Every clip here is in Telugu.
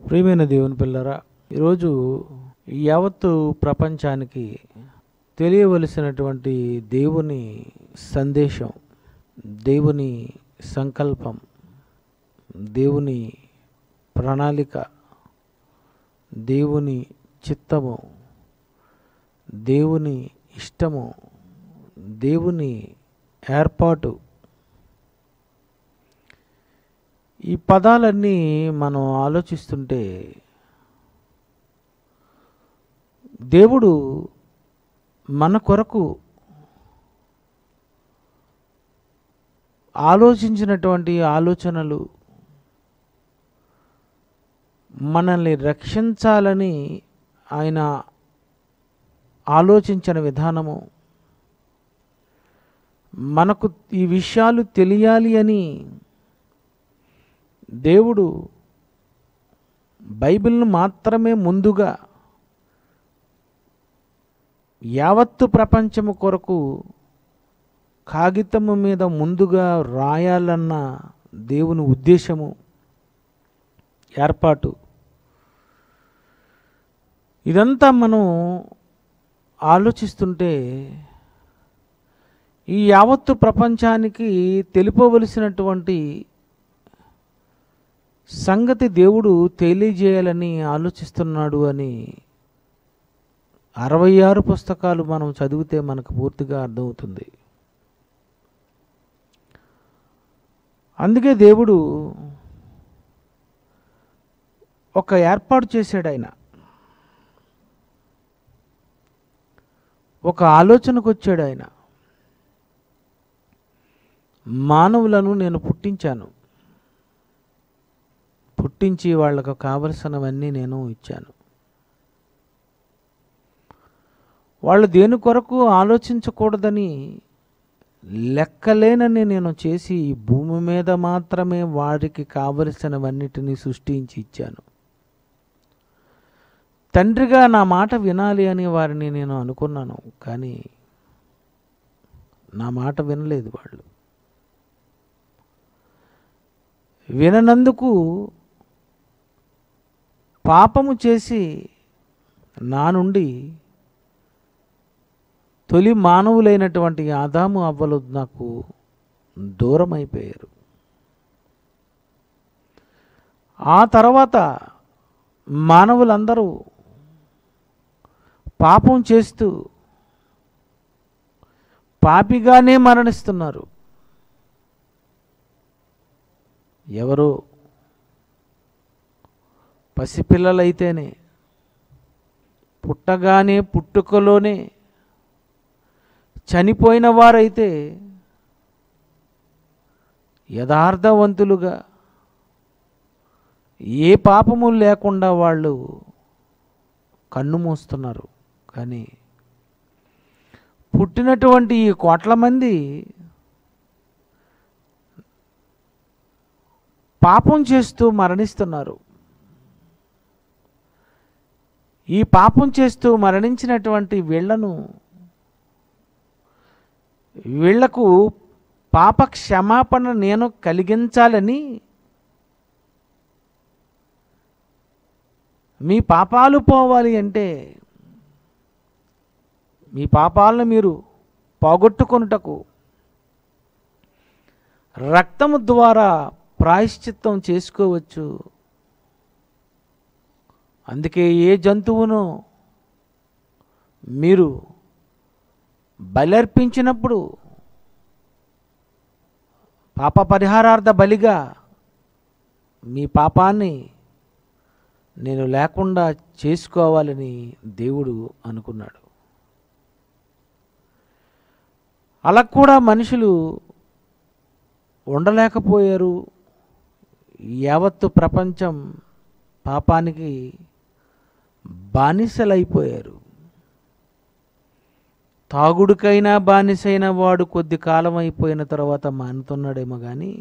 ప్రియమైన దేవుని పిల్లరా, ఈరోజు యావత్తు ప్రపంచానికి తెలియవలసినటువంటి దేవుని సందేశం, దేవుని సంకల్పం, దేవుని ప్రణాళిక, దేవుని చిత్తము, దేవుని ఇష్టము, దేవుని ఏర్పాటు, ఈ పదాలన్నీ మనం ఆలోచిస్తుంటే దేవుడు మన కొరకు ఆలోచించినటువంటి ఆలోచనలు, మనల్ని రక్షించాలని ఆయన ఆలోచించిన విధానము, మనకు ఈ విషయాలు తెలియాలి అని దేవుడు బైబిల్ను మాత్రమే ముందుగా యావత్తు ప్రపంచము కొరకు కాగితము మీద ముందుగా రాయాలన్న దేవుని ఉద్దేశము, ఏర్పాటు, ఇదంతా మనం ఆలోచిస్తుంటే ఈ యావత్తు ప్రపంచానికి తెలుపవలసినటువంటి సంగతి దేవుడు తెలియజేయాలని ఆలోచిస్తున్నాడు అని 66 పుస్తకాలు మనం చదివితే మనకు పూర్తిగా అర్థమవుతుంది. అందుకే దేవుడు ఒక ఏర్పాటు చేశాడు. ఆయన ఒక ఆలోచనకు వచ్చాడు. ఆయన మానవులను నేను పుట్టించాను, పుట్టించి వాళ్ళకు కావలసినవన్నీ నేను ఇచ్చాను. వాళ్ళు దేని కొరకు ఆలోచించకూడదని లెక్కలేనని నేను చేసి ఈ భూమి మీద మాత్రమే వారికి కావలసినవన్నిటినీ సృష్టించి ఇచ్చాను. తండ్రిగా నా మాట వినాలి అని వారిని నేను అనుకున్నాను, కానీ నా మాట వినలేదు. వాళ్ళు విననందుకు పాపము చేసి నా నుండి తొలి మానవులైనటువంటి ఆదాము అవ్వలు నాకు దూరం అయిపోయారు. ఆ తర్వాత మానవులందరూ పాపం చేస్తూ పాపిగానే మరణిస్తున్నారు. ఎవరో పసిపిల్లలైతేనే, పుట్టగానే పుట్టుకలోనే చనిపోయిన వారైతే యథార్థవంతులుగా ఏ పాపము లేకుండా వాళ్ళు కన్ను మూస్తున్నారు. కానీ పుట్టినటువంటి ఈ కోట్ల మంది పాపం చేస్తూ మరణిస్తున్నారు. ఈ పాపం చేస్తూ మరణించినటువంటి వీళ్లకు పాప క్షమాపణ నేను కలిగించాలని, మీ పాపాలు పోవాలి అంటే, మీ పాపాలను మీరు పోగొట్టుకొనుటకు రక్తము ద్వారా ప్రాయశ్చిత్తం చేసుకోవచ్చు. అందుకే ఏ జంతువును మీరు బలర్పించినప్పుడు పాప పరిహారార్థ బలిగా మీ పాపాన్ని నేను లేకుండా చేసుకోవాలని దేవుడు అనుకున్నాడు. అలా కూడా మనుషులు ఉండలేకపోయారు. యావత్తు ప్రపంచం పాపానికి బానిసలైపోయారు. తాగుడుకైనా బానిసైన వాడు కొద్ది కాలం అయిపోయిన తర్వాత మానుతున్నాడేమో కానీ,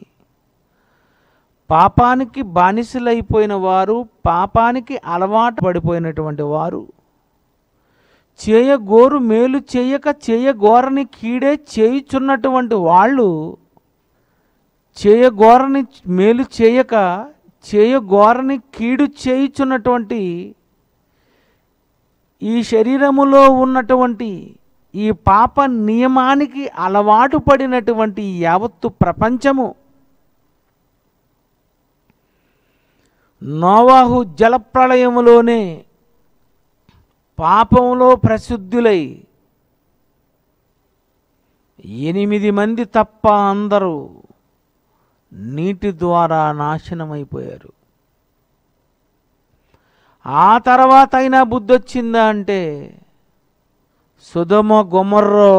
పాపానికి బానిసలైపోయిన వారు, పాపానికి అలవాటు పడిపోయినటువంటి వారు, చేయగోరు మేలు చేయక చేయగోరని కీడే చేయుచున్నటువంటి వాళ్ళు, చేయగోరని మేలు చేయక చేయగోరని కీడు చేయుచున్నటువంటి ఈ శరీరములో ఉన్నటువంటి ఈ పాప నియమానికి అలవాటు పడినటువంటి యావత్తు ప్రపంచము నోవాహు జలప్రళయములోనే పాపంలో ప్రసిద్ధులై 8 మంది తప్ప అందరూ నీటి ద్వారా నాశనమైపోయారు. ఆ తర్వాత అయినా బుద్ధి వచ్చిందా అంటే సొదొమ గొమొర్రా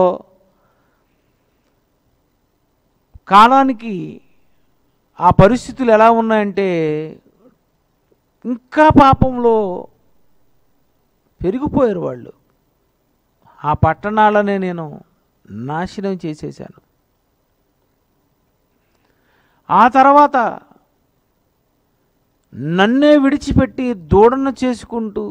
కాలానికి ఆ పరిస్థితులు ఎలా ఉన్నాయంటే ఇంకా పాపంలో పెరిగిపోయారు వాళ్ళు. ఆ పట్టణాలనే నేను నాశనం చేసేసాను. ఆ తర్వాత నన్నే విడిచిపెట్టి దూడను చేసుకుంటూ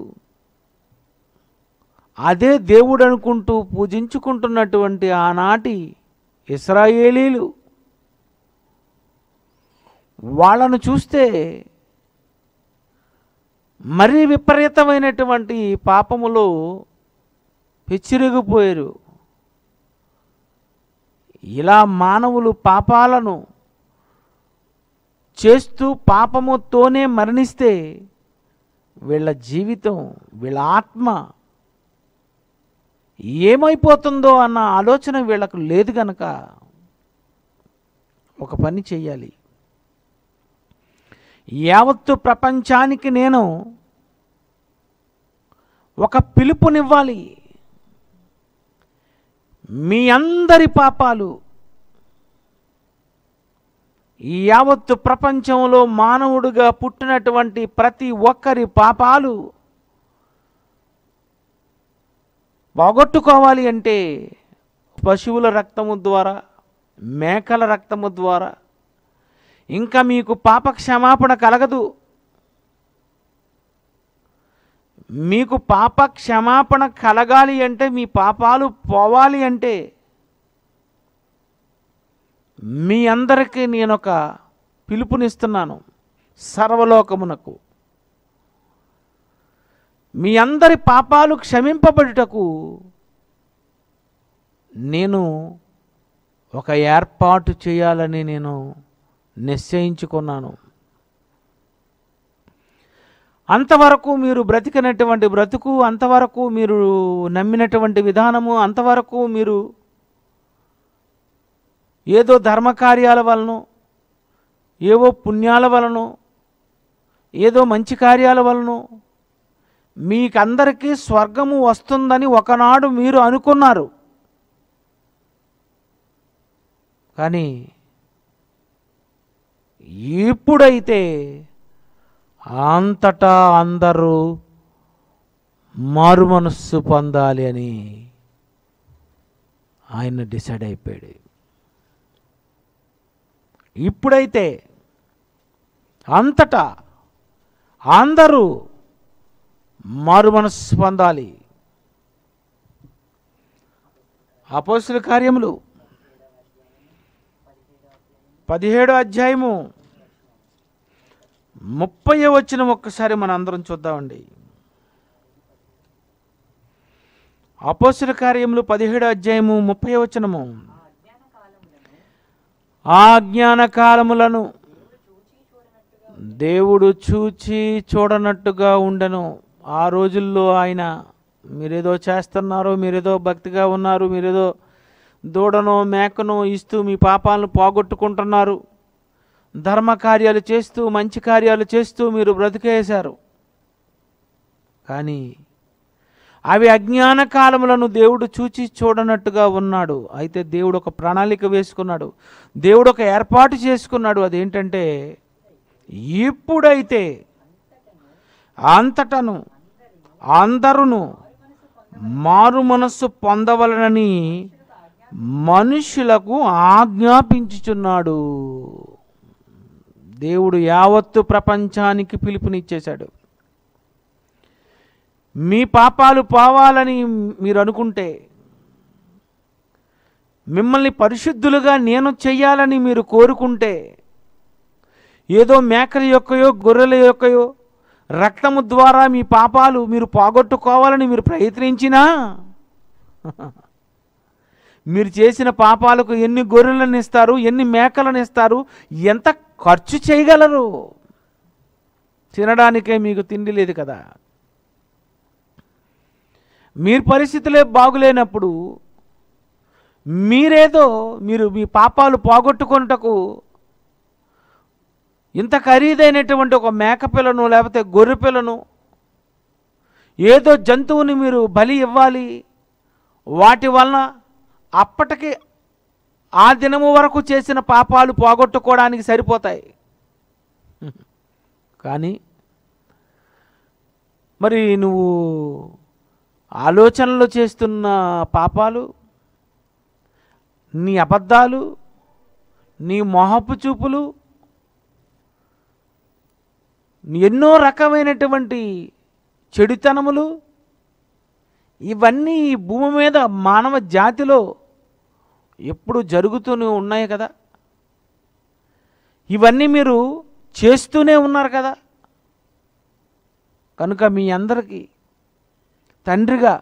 అదే దేవుడు అనుకుంటూ పూజించుకుంటున్నటువంటి ఆనాటి ఇశ్రాయేలీలు వాళ్ళను చూస్తే మరీ విపరీతమైనటువంటి పాపములో పెచ్చిరిగిపోయారు. ఇలా మానవులు పాపాలను చేస్తూ పాపముతోనే మరణిస్తే వీళ్ళ జీవితం, వీళ్ళ ఆత్మ ఏమైపోతుందో అన్న ఆలోచన వీళ్ళకు లేదు గనక ఒక పని చెయ్యాలి. యావత్తు ప్రపంచానికి నేను ఒక పిలుపునివ్వాలి. మీ అందరి పాపాలు, ఈ యావత్తు ప్రపంచంలో మానవుడిగా పుట్టినటువంటి ప్రతి ఒక్కరి పాపాలు పోగొట్టుకోవాలి అంటే పశువుల రక్తము ద్వారా, మేకల రక్తము ద్వారా ఇంకా మీకు పాప క్షమాపణ కలగదు. మీకు పాప క్షమాపణ కలగాలి అంటే, మీ పాపాలు పోవాలి అంటే మీ అందరికీ నేనొక పిలుపునిస్తున్నాను. సర్వలోకమునకు మీ అందరి పాపాలు క్షమింపబడుటకు నేను ఒక ఏర్పాటు చేయాలని నేను నిశ్చయించుకున్నాను. అంతవరకు మీరు బ్రతికినటువంటి బ్రతుకు, అంతవరకు మీరు నమ్మినటువంటి విధానము, అంతవరకు మీరు ఏదో ధర్మకార్యాల వలన, ఏవో పుణ్యాల వలన, ఏదో మంచి కార్యాల వలన మీకందరికీ స్వర్గము వస్తుందని ఒకనాడు మీరు అనుకున్నారు. కానీ ఇప్పుడైతే అంతటా అందరూ మారు మనస్సు పొందాలి అని ఆయన డిసైడ్ అయిపోయాడు. ఇప్పుడైతే అంతటా అందరూ మారు మనస్సు పొందాలి. అపోస్తలుల కార్యములు 17వ అధ్యాయము 30వ వచనం ఒక్కసారి మన అందరం చూద్దామండి. అపోస్తలుల కార్యములు 17వ అధ్యాయము 30వ వచనము. ఆ జ్ఞాన కాలములను దేవుడు చూచి చూడనట్టుగా ఉండెను. ఆ రోజుల్లో ఆయన మీరేదో చేస్తున్నారు, మీరేదో భక్తిగా ఉన్నారు, మీరేదో దూడనో మేకనో ఇస్తూ మీ పాపాలను పోగొట్టుకుంటున్నారు, ధర్మ కార్యాలు చేస్తూ మంచి కార్యాలు చేస్తూ మీరు బ్రతికేశారు. కానీ అవి అజ్ఞాన కాలములను దేవుడు చూచి చూడనట్టుగా ఉన్నాడు. అయితే దేవుడు ఒక ప్రణాళిక వేసుకున్నాడు, దేవుడు ఒక ఏర్పాటు చేసుకున్నాడు. అదేంటంటే ఇప్పుడైతే అంతటను అందరును మారు మనస్సు పొందవలనని మనుషులకు ఆజ్ఞాపించుచున్నాడు. దేవుడు యావత్తు ప్రపంచానికి పిలుపునిచ్చేశాడు. మీ పాపాలు పోవాలని మీరు అనుకుంటే, మిమ్మల్ని పరిశుద్ధులుగా నేను చెయ్యాలని మీరు కోరుకుంటే, ఏదో మేకల యొక్కయో గొర్రెల యొక్కయో రక్తము ద్వారా మీ పాపాలు మీరు పోగొట్టుకోవాలని మీరు ప్రయత్నించినా మీరు చేసిన పాపాలకు ఎన్ని గొర్రెలను ఇస్తారు, ఎన్ని మేకలను ఇస్తారు, ఎంత ఖర్చు చేయగలరు? తినడానికే మీకు తిండి లేదు కదా. మీరు పరిస్థితులే బాగులేనప్పుడు మీరు మీ పాపాలు పోగొట్టుకొనుటకు ఇంత ఖరీదైనటువంటి ఒక మేకపిల్లను లేకపోతే గొర్రె పిల్లను ఏదో జంతువుని మీరు బలి ఇవ్వాలి. వాటి వలన అప్పటికి ఆ దినము వరకు చేసిన పాపాలు పోగొట్టుకోవడానికి సరిపోతాయి. కానీ మరి నువ్వు ఆలోచనలు చేస్తున్న పాపాలు, నీ అబద్ధాలు, నీ మోహపు చూపులు, ఎన్నో రకమైనటువంటి చెడుతనములు, ఇవన్నీ ఈ భూమి మీద మానవ జాతిలో ఎప్పుడు జరుగుతూనే ఉన్నాయి కదా. ఇవన్నీ మీరు చేస్తూనే ఉన్నారు కదా. కనుక మీ అందరికీ తండ్రిగా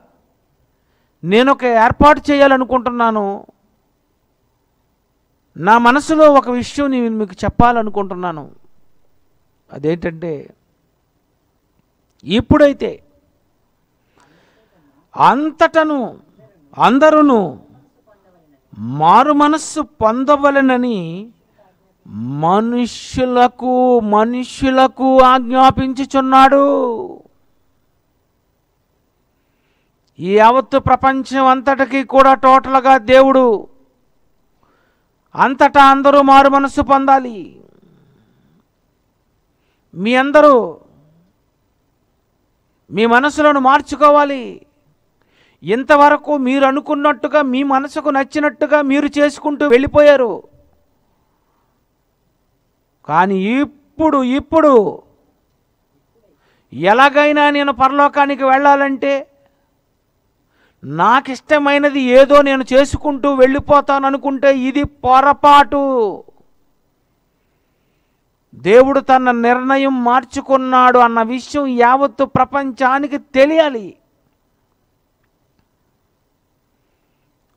నేను ఒక ఏర్పాటు చేయాలనుకుంటున్నాను. నా మనసులో ఒక విషయం నేను మీకు చెప్పాలనుకుంటున్నాను. అదేంటంటే, ఇప్పుడైతే అంతటను అందరూ మారు మనస్సు పొందవలెనని మనుష్యులకు ఆజ్ఞాపించుచున్నాడు. ఈ యావత్తు ప్రపంచం అంతటికి కూడా టోటల్గా దేవుడు అంతటా అందరూ మారు మనస్సు పొందాలి. మీ అందరూ మీ మనసులను మార్చుకోవాలి. ఇంతవరకు మీరు అనుకున్నట్టుగా మీ మనసుకు నచ్చినట్టుగా మీరు చేసుకుంటూ వెళ్ళిపోయారు. కానీ ఇప్పుడు ఎలాగైనా నేను పరలోకానికి వెళ్ళాలంటే నాకిష్టమైనది ఏదో నేను చేసుకుంటూ వెళ్ళిపోతాను అనుకుంటే ఇది పొరపాటు. దేవుడు తన నిర్ణయం మార్చుకున్నాడు అన్న విషయం యావత్తు ప్రపంచానికి తెలియాలి.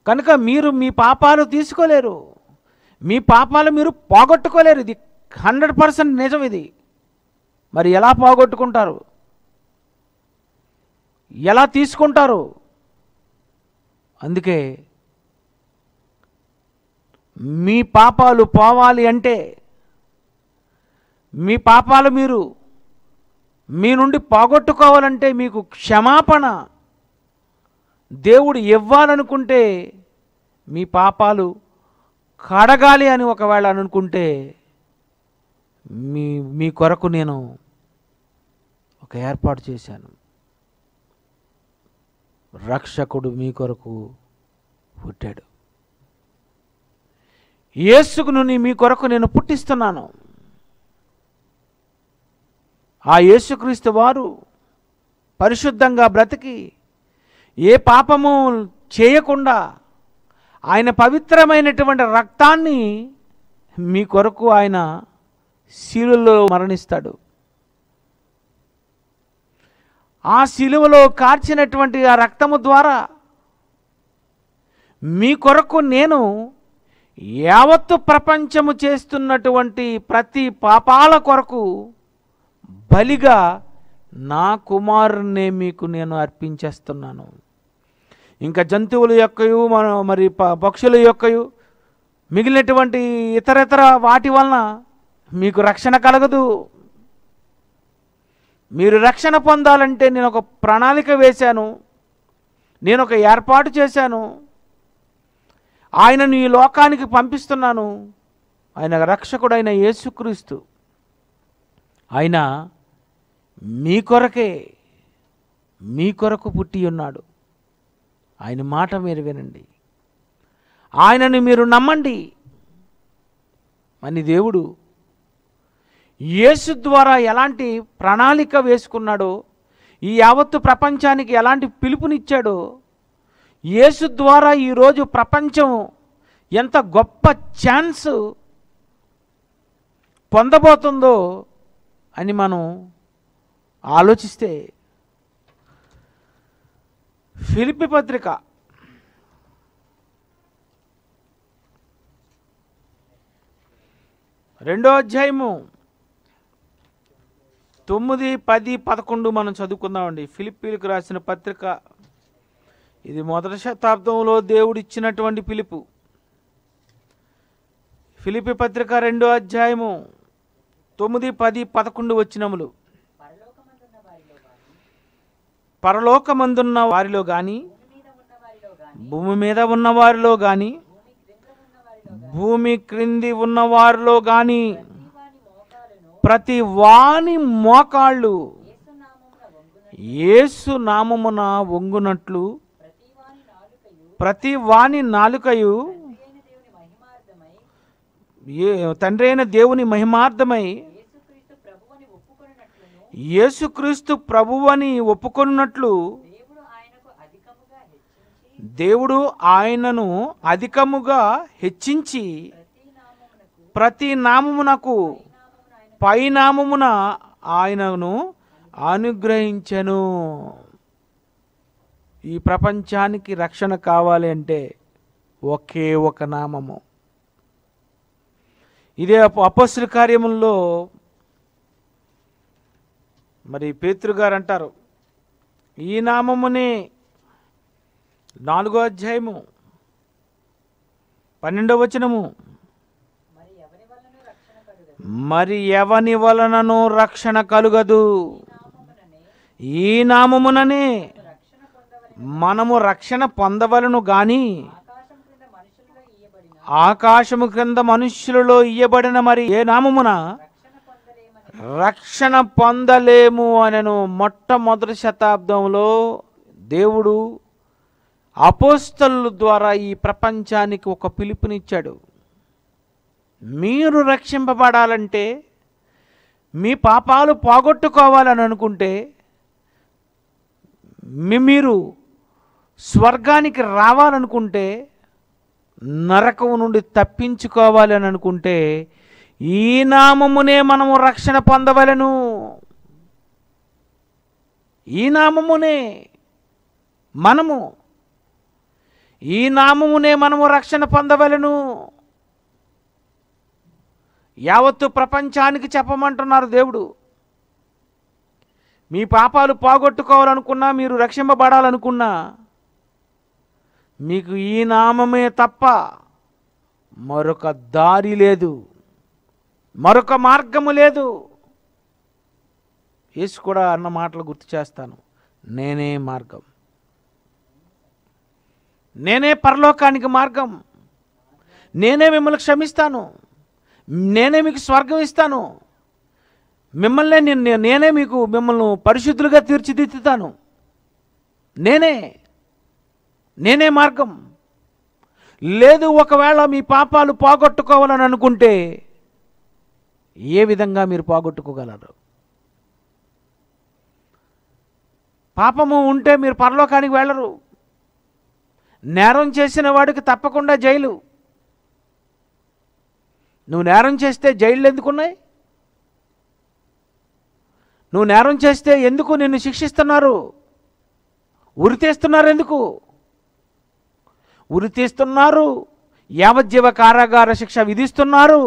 కనుక మీరు మీ పాపాలు తీసుకోలేరు, మీ పాపాలు మీరు పోగొట్టుకోలేరు. ఇది 100% నిజం. ఇది మరి ఎలా పోగొట్టుకుంటారు, ఎలా తీసుకుంటారు? అందుకే మీ పాపాలు పోవాలి అంటే, మీ పాపాలు మీరు మీ నుండి పోగొట్టుకోవాలంటే మీకు క్షమాపణ దేవుడు ఇవ్వాలనుకుంటే, మీ పాపాలు కడగాలి అని ఒకవేళ అనుకుంటే, మీ కొరకు నేను ఒక ఏర్పాటు చేశాను. రక్షకుడు మీ కొరకు పుట్టాడు. యేసును మీ కొరకు నేను పుట్టిస్తున్నాను. ఆ యేసుక్రీస్తు వారు పరిశుద్ధంగా బ్రతికి ఏ పాపము చేయకుండా ఆయన పవిత్రమైనటువంటి రక్తాన్ని మీ కొరకు ఆయన శిలువలో మరణిస్తాడు. ఆ శిలువలో కార్చినటువంటి ఆ రక్తము ద్వారా మీ కొరకు నేను యావత్తు ప్రపంచము చేస్తున్నటువంటి ప్రతి పాపాల కొరకు బలిగా నా కుమారుణ్ణి మీకు నేను అర్పించేస్తున్నాను. ఇంకా జంతువుల యొక్కయు మరి పక్షుల యొక్కయు మిగిలినటువంటి ఇతర వాటి వలన మీకు రక్షణ కలగదు. మీరు రక్షణ పొందాలంటే నేను ఒక ప్రణాళిక వేశాను, నేను ఒక ఏర్పాటు చేశాను. ఆయనను ఈ లోకానికి పంపిస్తున్నాను. ఆయన రక్షకుడైన యేసుక్రీస్తు, ఆయన మీ కొరకు పుట్టి ఉన్నాడు. ఆయన మాట మీరు వినండి, ఆయనను మీరు నమ్మండి అని దేవుడు యేసు ద్వారా ఎలాంటి ప్రణాళిక వేసుకున్నాడో, ఈ యావత్తు ప్రపంచానికి ఎలాంటి పిలుపునిచ్చాడో, యేసు ద్వారా ఈరోజు ప్రపంచం ఎంత గొప్ప ఛాన్స్ పొందబోతుందో అని మనం ఆలోచిస్తే, ఫిలిప్పీ పత్రిక 2వ అధ్యాయము 9, 10, 11 మనం చదువుకుందామండి. ఫిలిప్పీలకు రాసిన పత్రిక, ఇది మొదటి శతాబ్దంలో దేవుడు ఇచ్చినటువంటి పిలుపు. ఫిలిప్పీ పత్రిక 2వ అధ్యాయము 9, 10, 11 వచనములు. పరలోకమందున్న వారిలో గాని, భూమి మీద ఉన్న వారిలో గాని, భూమి క్రింది ఉన్న వారిలో గాని ప్రతి వాని మోకాళ్ళు యేసు నామమున వంగునట్లు, ప్రతి వాని నాలుకయు తండ్రి అయిన దేవుని మహిమార్థమై యేసుక్రీస్తు ప్రభువని ఒప్పుకొనున్నట్లు దేవుడు ఆయనను అధికముగా హెచ్చించి ప్రతి నామమునకు పైనామమున ఆయనను అనుగ్రహించెను. ఈ ప్రపంచానికి రక్షణ కావాలి అంటే ఒకే ఒక నామము. ఇదే అపొస్తలుల కార్యముల్లో మరి పేతురు గారు అంటారు, ఈ నామమునే 4వ అధ్యాయము 12వ వచనము, మరి ఎవని వలనను రక్షణ కలుగదు, ఈ నామముననే మనము రక్షణ పొందవలను గాని ఆకాశము క్రింద మనుష్యులలో ఇయ్యబడిన మరి ఏ నామమున రక్షణ పొందలేము అనెను. మొట్టమొదటి శతాబ్దంలో దేవుడు అపోస్తలుల ద్వారా ఈ ప్రపంచానికి ఒక పిలుపునిచ్చాడు. మీరు రక్షింపబడాలంటే, మీ పాపాలు పోగొట్టుకోవాలని అనుకుంటే, మీరు స్వర్గానికి రావాలనుకుంటే, నరకం నుండి తప్పించుకోవాలని అనుకుంటే, ఈ నామమునే మనము రక్షణ పొందవలెను. ఈ నామమునే మనము రక్షణ పొందవలెను. యావత్తు ప్రపంచానికి చెప్పమంటున్నారు దేవుడు. మీ పాపాలు పోగొట్టుకోవాలనుకున్నా, మీరు రక్షింపబడాలనుకున్నా, మీకు ఈ నామమే తప్ప మరొక దారి లేదు, మరొక మార్గము లేదు. యేసు కూడా అన్న మాటలు గుర్తు చేస్తాను, నేనే మార్గం, నేనే పరలోకానికి మార్గం, నేనే మిమ్మల్ని క్షమిస్తాను, నేనే మీకు స్వర్గం ఇస్తాను, నేనే మిమ్మల్ని పరిశుద్ధులుగా తీర్చిదిద్దుతాను, నేనే మార్గం. లేదు, ఒకవేళ మీ పాపాలు పోగొట్టుకోవాలని అనుకుంటే ఏ విధంగా మీరు పోగొట్టుకోగలరు? పాపము ఉంటే మీరు పరలోకానికి వెళ్ళరు. నేరం చేసిన వాడికి తప్పకుండా జైలు. నువ్వు నేరం చేస్తే జైళ్ళు ఎందుకున్నాయి? నువ్వు నేరం చేస్తే ఎందుకు నిన్ను శిక్షిస్తున్నారు? ఉరితీస్తున్నారు. ఎందుకు ఉరితీస్తున్నారు? యావజ్జీవ కారాగార శిక్ష విధిస్తున్నారు.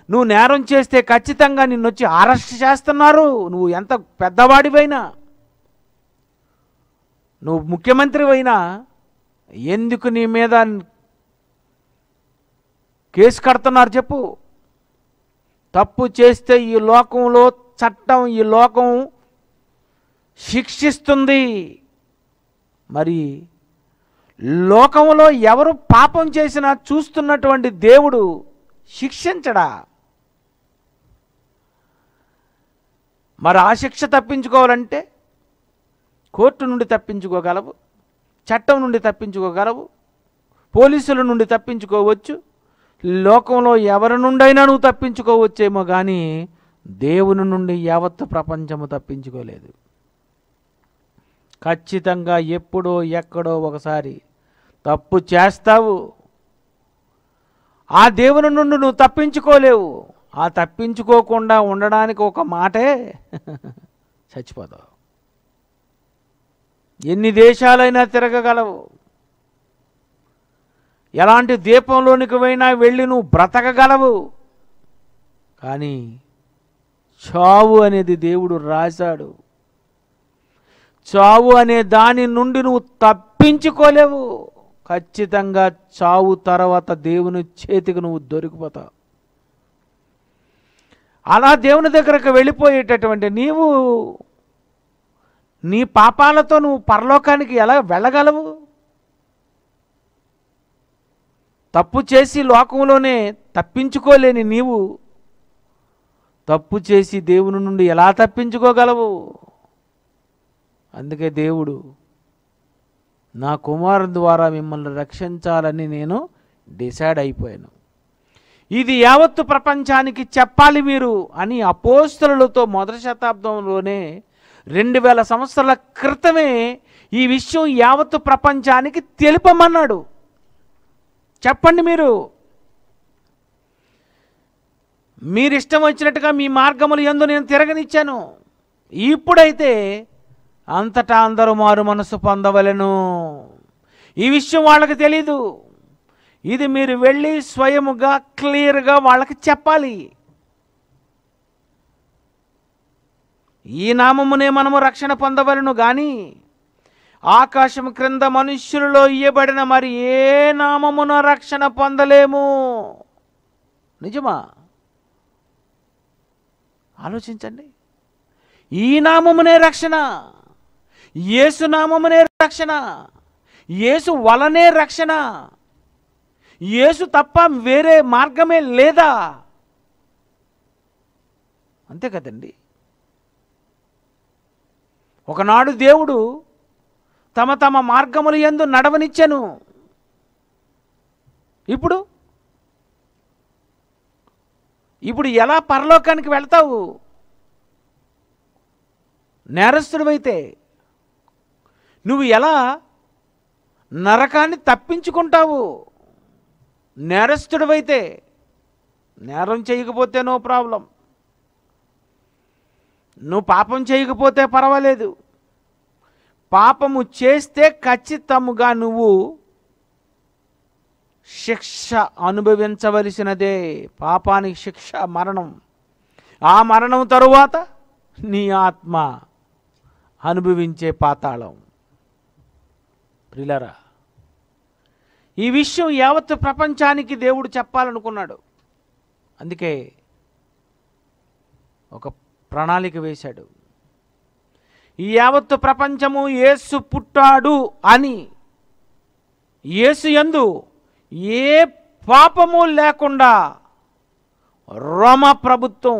నువ్వు నేరం చేస్తే ఖచ్చితంగా నిన్ను వచ్చి అరెస్ట్ చేస్తున్నారు. నువ్వు ఎంత పెద్దవాడివైనా, నువ్వు ముఖ్యమంత్రివైనా ఎందుకు నీ మీద కేసు కడుతున్నారు చెప్పు? తప్పు చేస్తే ఈ లోకంలో చట్టం, ఈ లోకం శిక్షిస్తుంది. మరి లోకంలో ఎవరు పాపం చేసినా చూస్తున్నటువంటి దేవుడు శిక్షించడా? మరి ఆ శిక్ష తప్పించుకోవాలంటే కోర్టు నుండి తప్పించుకోగలవు, చట్టం నుండి తప్పించుకోగలవు, పోలీసుల నుండి తప్పించుకోవచ్చు, లోకంలో ఎవరి నుండైనా నువ్వు తప్పించుకోవచ్చేమో కానీ దేవుని నుండి యావత్తు ప్రపంచము తప్పించుకోలేదు. ఖచ్చితంగా ఎప్పుడో ఎక్కడో ఒకసారి తప్పు చేస్తావు. ఆ దేవుని నుండి నువ్వు తప్పించుకోలేవు. ఆ తప్పించుకోకుండా ఉండడానికి ఒక మాటే చచ్చిపోతావు. ఎన్ని దేశాలైనా తిరగగలవు, ఎలాంటి దీపంలోనికి పోయినా వెళ్ళి నువ్వు బ్రతకగలవు. కానీ చావు అనేది దేవుడు రాశాడు. చావు అనే దాని నుండి నువ్వు తప్పించుకోలేవు. ఖచ్చితంగా చావు తర్వాత దేవుని చేతికి నువ్వు దొరికిపోతావు. అలా దేవుని దగ్గరకు వెళ్ళిపోయేటటువంటి నీవు నీ పాపాలతో నువ్వు పరలోకానికి ఎలా వెళ్ళగలవు? తప్పు చేసి లోకంలోనే తప్పించుకోలేని నీవు తప్పు చేసి దేవుని నుండి ఎలా తప్పించుకోగలవు? అందుకే దేవుడు నా కుమారుని ద్వారా మిమ్మల్ని రక్షించాలని నేను డిసైడ్ అయిపోయాను. ఇది యావత్తు ప్రపంచానికి చెప్పాలి మీరు అని అపోస్తలులతో మొదటి శతాబ్దంలోనే 2000 సంవత్సరాల క్రితమే ఈ విషయం యావత్తు ప్రపంచానికి తెలుపమన్నాడు. చెప్పండి, మీరు ఇష్టం వచ్చినట్టుగా మీ మార్గములు యందు నేను తిరగనిచ్చాను. ఇప్పుడైతే అంతటా అందరూ మారు మనసు పొందవలెను. ఈ విషయం వాళ్ళకి తెలీదు. ఇది మీరు వెళ్ళి స్వయముగా క్లియర్గా వాళ్ళకి చెప్పాలి. ఈ నామమునే మనము రక్షణ పొందవలను గాని ఆకాశం క్రింద మనుష్యులలో ఇయ్యబడిన మరి ఏ నామమున రక్షణ పొందలేము. నిజమా? ఆలోచించండి. ఈ నామమునే రక్షణ, యేసు నామమునే రక్షణ, యేసు వలనే రక్షణ, యేసు తప్ప వేరే మార్గమే లేదా? అంతే కదండి. ఒకనాడు దేవుడు తమ తమ మార్గములు యందు నడవనిచ్చెను. ఇప్పుడు ఎలా పరలోకానికి వెళ్తావు? నేరస్తుడివైతే నువ్వు ఎలా నరకాన్ని తప్పించుకుంటావు? నేరస్తుడివైతే, నేరం చేయకపోతే నో ప్రాబ్లం, నువ్వు పాపం చేయకపోతే పర్వాలేదు. పాపము చేస్తే ఖచ్చితముగా నువ్వు శిక్ష అనుభవించవలసినదే. పాపానికి శిక్ష మరణం. ఆ మరణం తరువాత నీ ఆత్మ అనుభవించే పాతాళం. ప్రియులారా, ఈ విషయం యావత్తు ప్రపంచానికి దేవుడు చెప్పాలనుకున్నాడు. అందుకే ఒక ప్రణాళిక వేశాడు. ఈ యావత్తు ప్రపంచము యేసు పుట్టాడు అని, యేసు యందు ఏ పాపము లేకుండా రోమ ప్రభుత్వం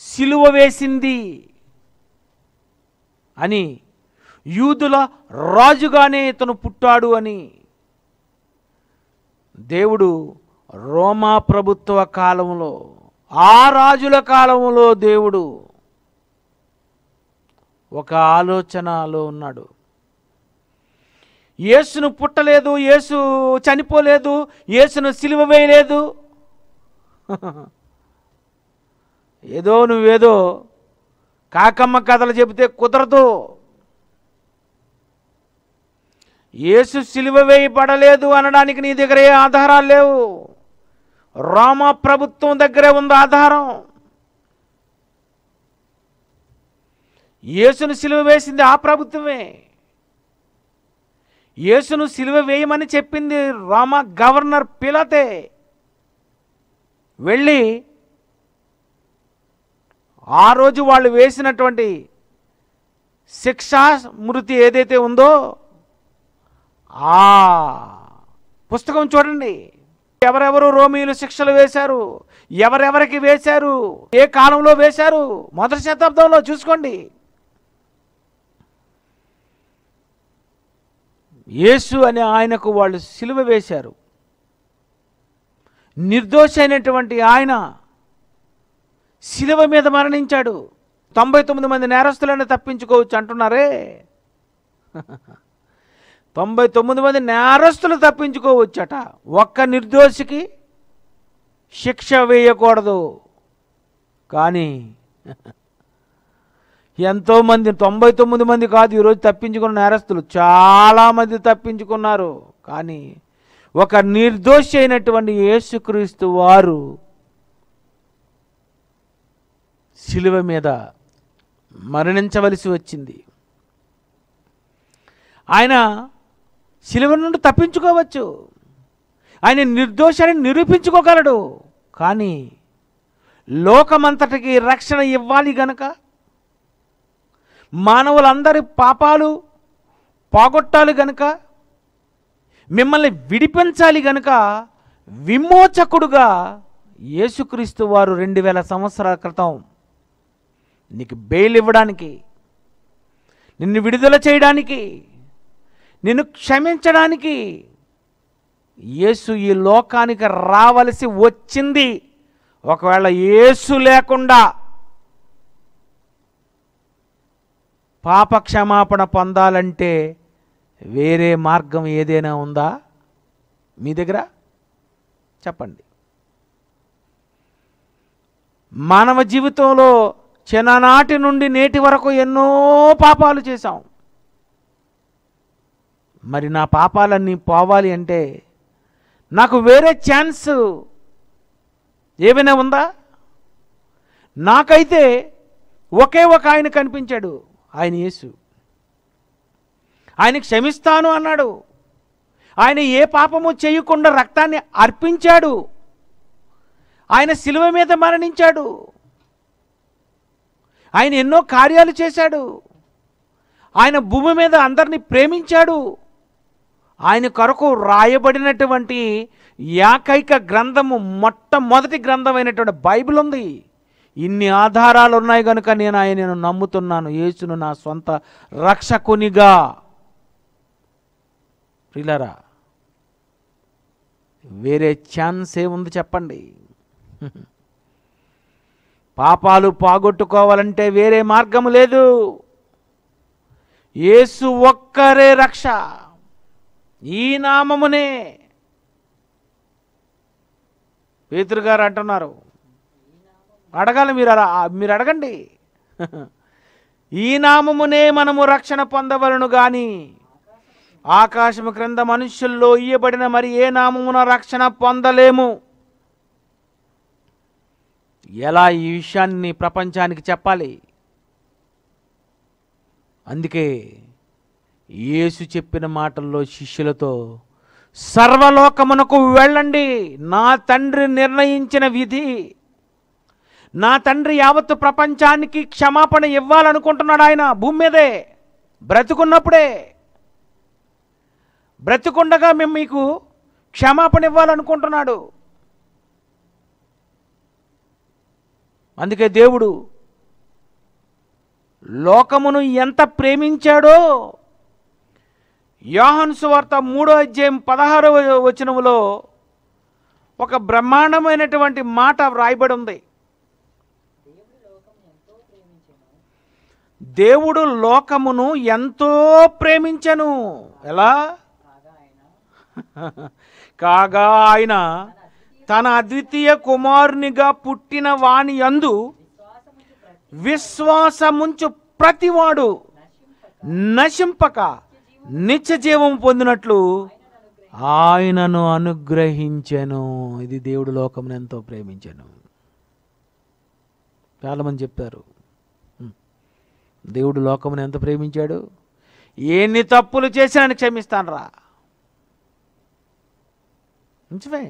సిలువ వేసింది అని, యూదుల రాజుగానే ఇతను పుట్టాడు అని దేవుడు రోమా ప్రభుత్వ కాలంలో, ఆ రాజుల కాలంలో దేవుడు ఒక ఆలోచనలో ఉన్నాడు. యేసును పుట్టలేదు, యేసు చనిపోలేదు, యేసును సిలువ వేయలేదు. నువ్వేదో కాకమ్మ కథలు చెబితే కుదరదు. యేసు సిలువ వేయబడలేదు అనడానికి నీ దగ్గర ఏ ఆధారాలు లేవు. రోమా ప్రభుత్వం దగ్గరే ఉంది ఆధారం. యేసును సిలువ వేసింది ఆ ప్రభుత్వమే. యేసును సిలువ వేయమని చెప్పింది రోమా గవర్నర్ పిలాతే. వెళ్ళి ఆ రోజు వాళ్ళు వేసినటువంటి శిక్షా స్మృతి ఏదైతే ఉందో ఆ పుస్తకం చూడండి. ఎవరెవరు రోమీయులు శిక్షలు వేశారు, ఎవరెవరికి వేశారు, ఏ కాలంలో వేశారు, మొదటి శతాబ్దంలో చూసుకోండి. యేసు అనే ఆయనకు వాళ్ళు సిలువ వేశారు. నిర్దోషి అయినటువంటి ఆయన సిలువ మీద మరణించాడు. 99 మంది నేరస్తులను తప్పించుకోవచ్చు అంటున్నారే. 99 మంది నేరస్తులు తప్పించుకోవచ్చట. ఒక్క నిర్దోషికి శిక్ష వేయకూడదు. కానీ ఎంతోమంది, 99 మంది కాదు ఈరోజు తప్పించుకున్న నేరస్తులు, చాలామంది తప్పించుకున్నారు. కానీ ఒక నిర్దోషి అయినటువంటి యేసుక్రీస్తు వారు శిలువ మీద మరణించవలసి వచ్చింది. ఆయన శిలువ నుండి తప్పించుకోవచ్చు, ఆయన నిర్దోషాన్ని నిరూపించుకోగలడు. కానీ లోకమంతటికి రక్షణ ఇవ్వాలి గనక, మానవులందరి పాపాలు పోగొట్టాలి గనక, మిమ్మల్ని విడిపించాలి గనక విమోచకుడుగా యేసుక్రీస్తు వారు 2000 సంవత్సరాల క్రితం నీకు బెయిల్ ఇవ్వడానికి, నిన్ను విడుదల చేయడానికి, నిన్ను క్షమించడానికి యేసు ఈ లోకానికి రావలసి వచ్చింది. ఒకవేళ యేసు లేకుండా పాప క్షమాపణ పొందాలంటే వేరే మార్గం ఏదైనా ఉందా మీ దగ్గర? చెప్పండి. మానవ జీవితంలో చిన్ననాటి నుండి నేటి వరకు ఎన్నో పాపాలు చేశాం. మరి నా పాపాలన్నీ పోవాలి అంటే నాకు వేరే ఛాన్స్ ఏమైనా ఉందా? నాకైతే ఒకే ఒక ఆయన కనిపించాడు, ఆయన యేసు. ఆయన క్షమిస్తాను అన్నాడు. ఆయన ఏ పాపము చేయకుండా రక్తాన్ని అర్పించాడు. ఆయన శిలువ మీద మరణించాడు. ఆయన ఎన్నో కార్యాలు చేశాడు. ఆయన భూమి మీద అందరినీ ప్రేమించాడు. ఆయన కొరకు రాయబడినటువంటి ఏకైక గ్రంథము, మొట్టమొదటి గ్రంథమైనటువంటి బైబిల్ ఉంది. ఇన్ని ఆధారాలు ఉన్నాయి కనుక నేను ఆయనను నమ్ముతున్నాను, యేసును నా సొంత రక్షకునిగా. ప్రియులారా, వేరే ఛాన్స్ ఏముంది చెప్పండి? పాపాలు పోగొట్టుకోవాలంటే వేరే మార్గము లేదు. యేసు ఒక్కరే రక్ష. ఈ నామమునే పేతురు గారు అంటున్నారు. అడగాలి, మీరు అడగండి. ఈ నామమునే మనము రక్షణ పొందవలను గాని ఆకాశము క్రింద మనుష్యుల్లో ఇయ్యబడిన మరి ఏ నామమున రక్షణ పొందలేము. ఎలా ఈ విషయాన్ని ప్రపంచానికి చెప్పాలి? అందుకే యేసు చెప్పిన మాటల్లో శిష్యులతో, సర్వలోకమునకు వెళ్ళండి, నా తండ్రి నిర్ణయించిన విధి. నా తండ్రి యావత్తు ప్రపంచానికి క్షమాపణ ఇవ్వాలనుకుంటున్నాడు. ఆయన భూమి మీదే బ్రతుకున్నప్పుడే, బ్రతుకుండగా మేము మీకు క్షమాపణ ఇవ్వాలనుకుంటున్నాడు. అందుకే దేవుడు లోకమును ఎంత ప్రేమించాడో యోహాను సువార్త 3వ అధ్యాయం 16వ వచనములో ఒక బ్రహ్మాండమైనటువంటి మాట వ్రాయబడి ఉంది. దేవుడు లోకమును ఎంతో ప్రేమించెను. ఎలా? కాగా ఆయన తన అద్వితీయ కుమారునిగా పుట్టిన వాని యందు విశ్వాసముంచు ప్రతివాడు నశింపక నిత్య జీవం పొందినట్లు ఆయనను అనుగ్రహించెను. ఇది దేవుడు లోకమును ఎంతో ప్రేమించెను. చాలామంది చెప్పారు, దేవుడు లోకమును ఎంత ప్రేమించాడు, ఎన్ని తప్పులు చేసినా క్షమిస్తాను రా. నిజమే.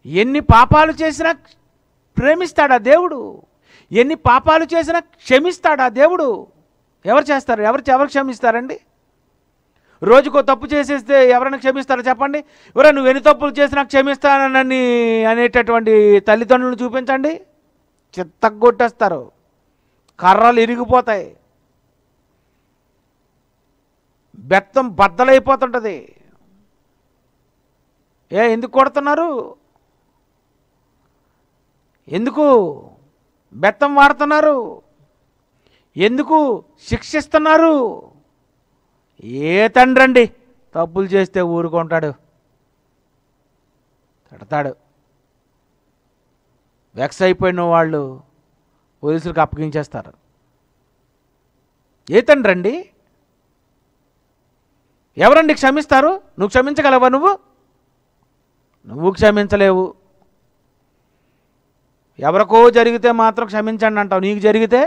ఎన్ని పాపాలు చేసినా ప్రేమిస్తాడా దేవుడు? ఎన్ని పాపాలు చేసినా క్షమిస్తాడా దేవుడు? ఎవరు చేస్తారు? ఎవరు క్షమిస్తారండి? రోజుకో తప్పు చేసేస్తే ఎవరైనా క్షమిస్తారా చెప్పండి? ఎవరైనా నువ్వు ఎన్ని తప్పులు చేసినా క్షమిస్తానని అనేటటువంటి తల్లిదండ్రులను చూపించండి, చిత్తగొట్టేస్తారు, కర్రలు ఇరిగిపోతాయి, బెత్తం బద్దలైపోతుంటుంది. ఎందుకు కొడుతున్నారు? ఎందుకు బెత్తం వాడుతున్నారు? ఎందుకు శిక్షిస్తున్నారు? ఏ తండ్రి అండి తప్పులు చేస్తే ఊరుకుంటాడు? పెడతాడు. వెక్స్ అయిపోయిన వాళ్ళు పోలీసులకు అప్పగించేస్తారు. ఏ తండ్రి అండి? ఎవరండి క్షమిస్తారు? నువ్వు క్షమించగలవా? నువ్వు క్షమించలేవు. ఎవరికో జరిగితే మాత్రం క్షమించండి అంటావు. నీకు జరిగితే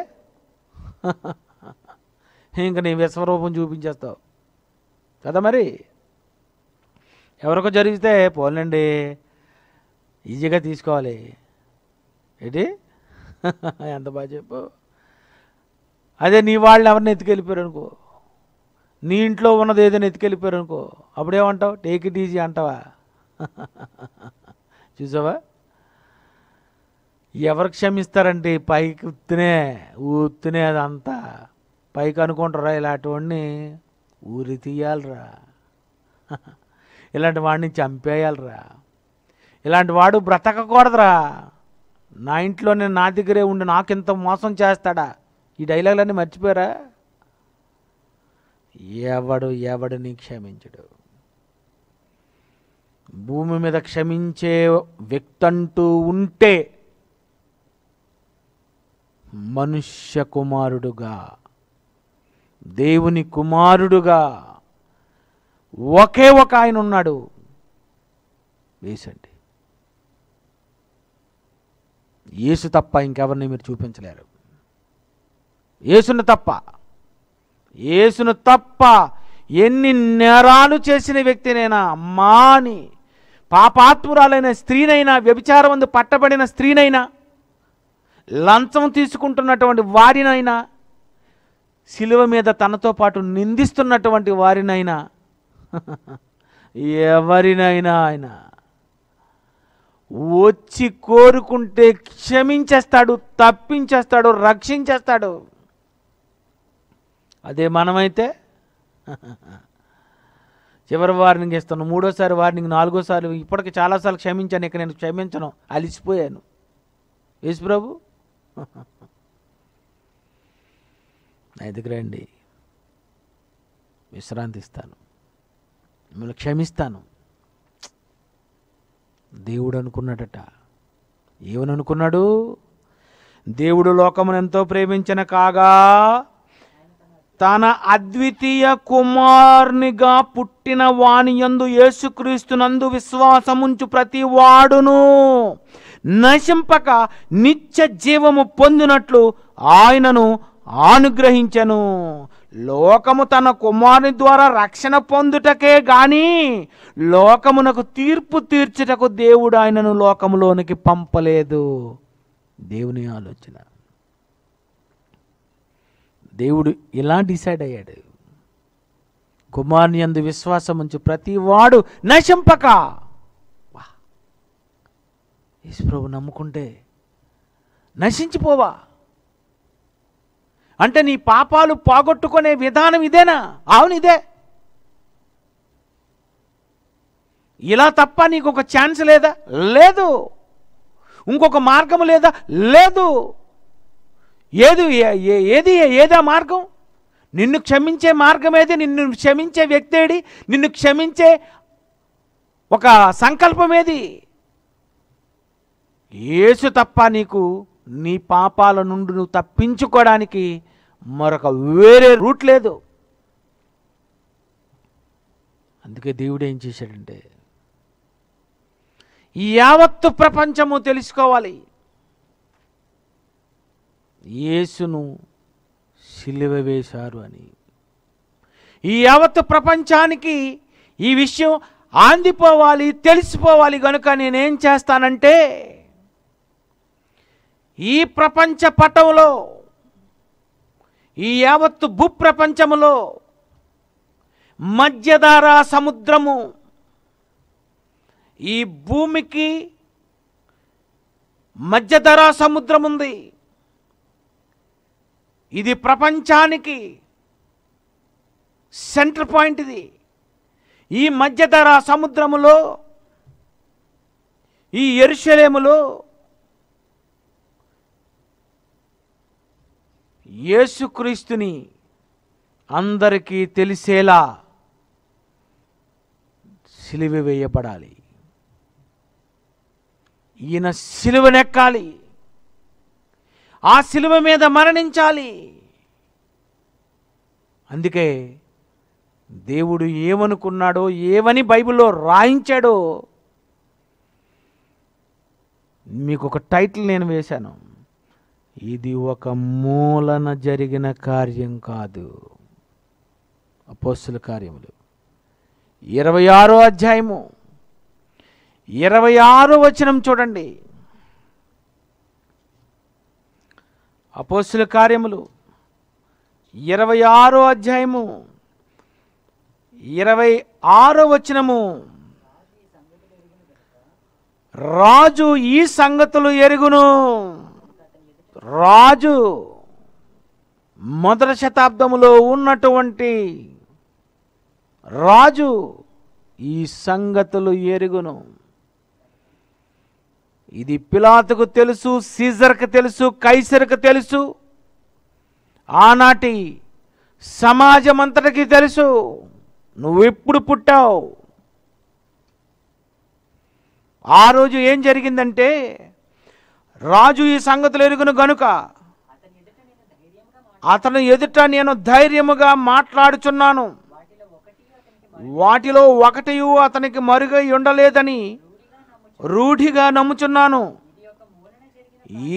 ఇంక నీ విశ్వరూపం చూపించేస్తావు కదా. మరి ఎవరికో జరిగితే పోలండి, ఈజీగా తీసుకోవాలి. ఏంటి ఎంత బాగా చెప్పు. అదే నీ వాళ్ళు ఎవరిని ఎత్తుకెళ్ళిపోయారు అనుకో, నీ ఇంట్లో ఉన్నది ఏదైనా ఎత్తుకెళ్ళిపోయారు అనుకో, అప్పుడేమంటావు? టేక్ ఇట్ ఈజీ అంటావా? చూసావా? ఎవరు క్షమిస్తారంటే పైకి ఊత్తునే అదంతా పైకి అనుకుంటారా? ఇలాంటివాడిని ఊరి తీయాలరా, ఇలాంటి వాడిని చంపేయాలరా, ఇలాంటి వాడు బ్రతకకూడదురా, నా ఇంట్లోనే నా దగ్గరే ఉండి నాకింత మోసం చేస్తాడా? ఈ డైలాగులన్నీ మర్చిపోయారా? ఎవడిని క్షమించడు. భూమి మీద క్షమించే వ్యక్తి అంటూ ఉంటే మనుష్య కుమారుడుగా, దేవుని కుమారుడుగా ఒకే ఒక ఆయన ఉన్నాడు. యేసండి. యేసు తప్ప ఇంకెవరిని మీరు చూపించలేరు. యేసును తప్ప ఎన్ని నేరాలు చేసిన వ్యక్తినైనా, అమ్మా అని పాపాత్మురాలైన స్త్రీనైనా, వ్యభిచారమందు పట్టబడిన స్త్రీనైనా, లంచం తీసుకుంటున్నటువంటి వారినైనా, శిలువ మీద తనతో పాటు నిందిస్తున్నటువంటి వారినైనా, ఎవరినైనా ఆయన వచ్చి కోరుకుంటే క్షమించేస్తాడు, తప్పించేస్తాడు, రక్షించేస్తాడు. అదే మనమైతే చివరి వార్నింగ్ ఇస్తాను, మూడోసారి వార్నింగ్, నాలుగోసారి, ఇప్పటికి చాలాసార్లు క్షమించాను, ఇక నేను క్షమించను, అలిసిపోయాను. యేసు ప్రభు నా దగ్గర రండి, విశ్రాంతి ఇస్తాను, మిమ్మల్ని క్షమిస్తాను. దేవుడు అనుకున్నాడట. ఏమని అనుకున్నాడు? దేవుడు లోకమును ఎంతో ప్రేమించిన కాగా తన అద్వితీయ కుమారునిగా పుట్టిన వాని యందు, యేసుక్రీస్తునందు విశ్వాసముంచు ప్రతి వాడును నశింపక నిత్య జీవము పొందినట్లు ఆయనను అనుగ్రహించెను. లోకము తన కుమారుని ద్వారా రక్షణ పొందుటకే గాని లోకమునకు తీర్పు తీర్చుటకు దేవుడు ఆయనను లోకములోనికి పంపలేదు. దేవుని ఆలోచన. దేవుడు ఇలా డిసైడ్ అయ్యాడు. కుమారుని యందు విశ్వాసం ఉంచి ప్రతి వాడు నశింపక. యేసు ప్రభు నమ్ముకుంటే నశించిపోవా అంటే నీ పాపాలు పోగొట్టుకునే విధానం ఇదేనా? అవును, ఇదే. ఇలా తప్ప నీకు ఒక ఛాన్స్ లేదా? లేదు. ఇంకొక మార్గం లేదా? లేదు. ఏదా మార్గం? నిన్ను క్షమించే మార్గం ఏది? నిన్ను క్షమించే వ్యక్తి ఏది? నిన్ను క్షమించే ఒక సంకల్పం ఏది? యేసు తప్ప నీకు నీ పాపాల నుండి నువ్వు తప్పించుకోవడానికి మరొక వేరే రూట్ లేదు. అందుకే దేవుడు ఏం చేశాడంటే, ఈ యావత్తు ప్రపంచము తెలుసుకోవాలి యేసును సిలువ వేశారు అని. ఈ యావత్తు ప్రపంచానికి ఈ విషయం ఆందిపోవాలి, తెలిసిపోవాలి. కనుక నేనేం చేస్తానంటే, ఈ ప్రపంచ పటంలో, ఈ యావత్తు భూప్రపంచములో మధ్యధారా సముద్రము, ఈ భూమికి మధ్యధారా సముద్రం ఉంది. ఇది ప్రపంచానికి సెంటర్ పాయింట్. ఇది ఈ మధ్యధారా సముద్రములో, ఈ యెరూషలేములో యేసుక్రీస్తుని అందరికీ తెలిసేలా సిలువ వేయబడాలి. ఈయన సిలువనెక్కాలి, ఆ సిలువ మీద మరణించాలి. అందుకే దేవుడు ఏమనుకున్నాడో, ఏమని బైబిల్లో రాయించాడో మీకు ఒక టైటిల్ నేను వేశాను. ఇది ఒక మూలన జరిగిన కార్యం కాదు. అపోస్తలుల కార్యములు 26వ అధ్యాయము 26వ వచనం చూడండి. అపోస్తలుల కార్యములు 26వ అధ్యాయము 26వ వచనము. రాజు ఈ సంగతులు ఎరుగును. రాజు మొదటి శతాబ్దములో ఉన్నటువంటి రాజు ఈ సంగతులు ఎరుగును. ఇది పిలాతుకు తెలుసు, సీజర్కు తెలుసు, కైసరుకు తెలుసు, ఆనాటి సమాజం అంతటికి తెలుసు. నువ్వెప్పుడు పుట్టావు? ఆ రోజు ఏం జరిగిందంటే, రాజు ఈ సంగతులు ఎరుగును గనుక అతను ఎదుట నేను ధైర్యముగా మాట్లాడుచున్నాను. వాటిలో ఒకటి అతనికి మరుగై ఉండలేదని రూఢిగా నమ్ముచున్నాను.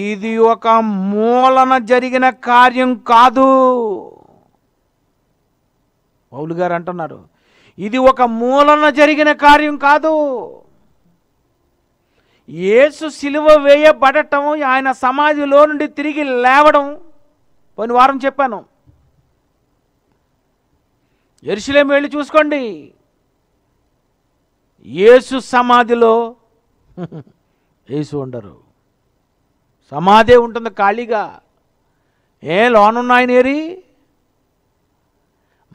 ఇది ఒక మూలన జరిగిన కార్యం కాదు. పౌలు గారు అంటున్నారు, ఇది ఒక మూలన జరిగిన కార్యం కాదు. యేసు సిలువ వేయబడటం, ఆయన సమాధిలో నుండి తిరిగి లేవడం పోయిన వారం చెప్పాను. యెరూషలేము వెళ్ళి చూసుకోండి. యేసు సమాధిలో యేసు ఉండరు, సమాధే ఉంటుంది ఖాళీగా. లోనున్నాయనేరి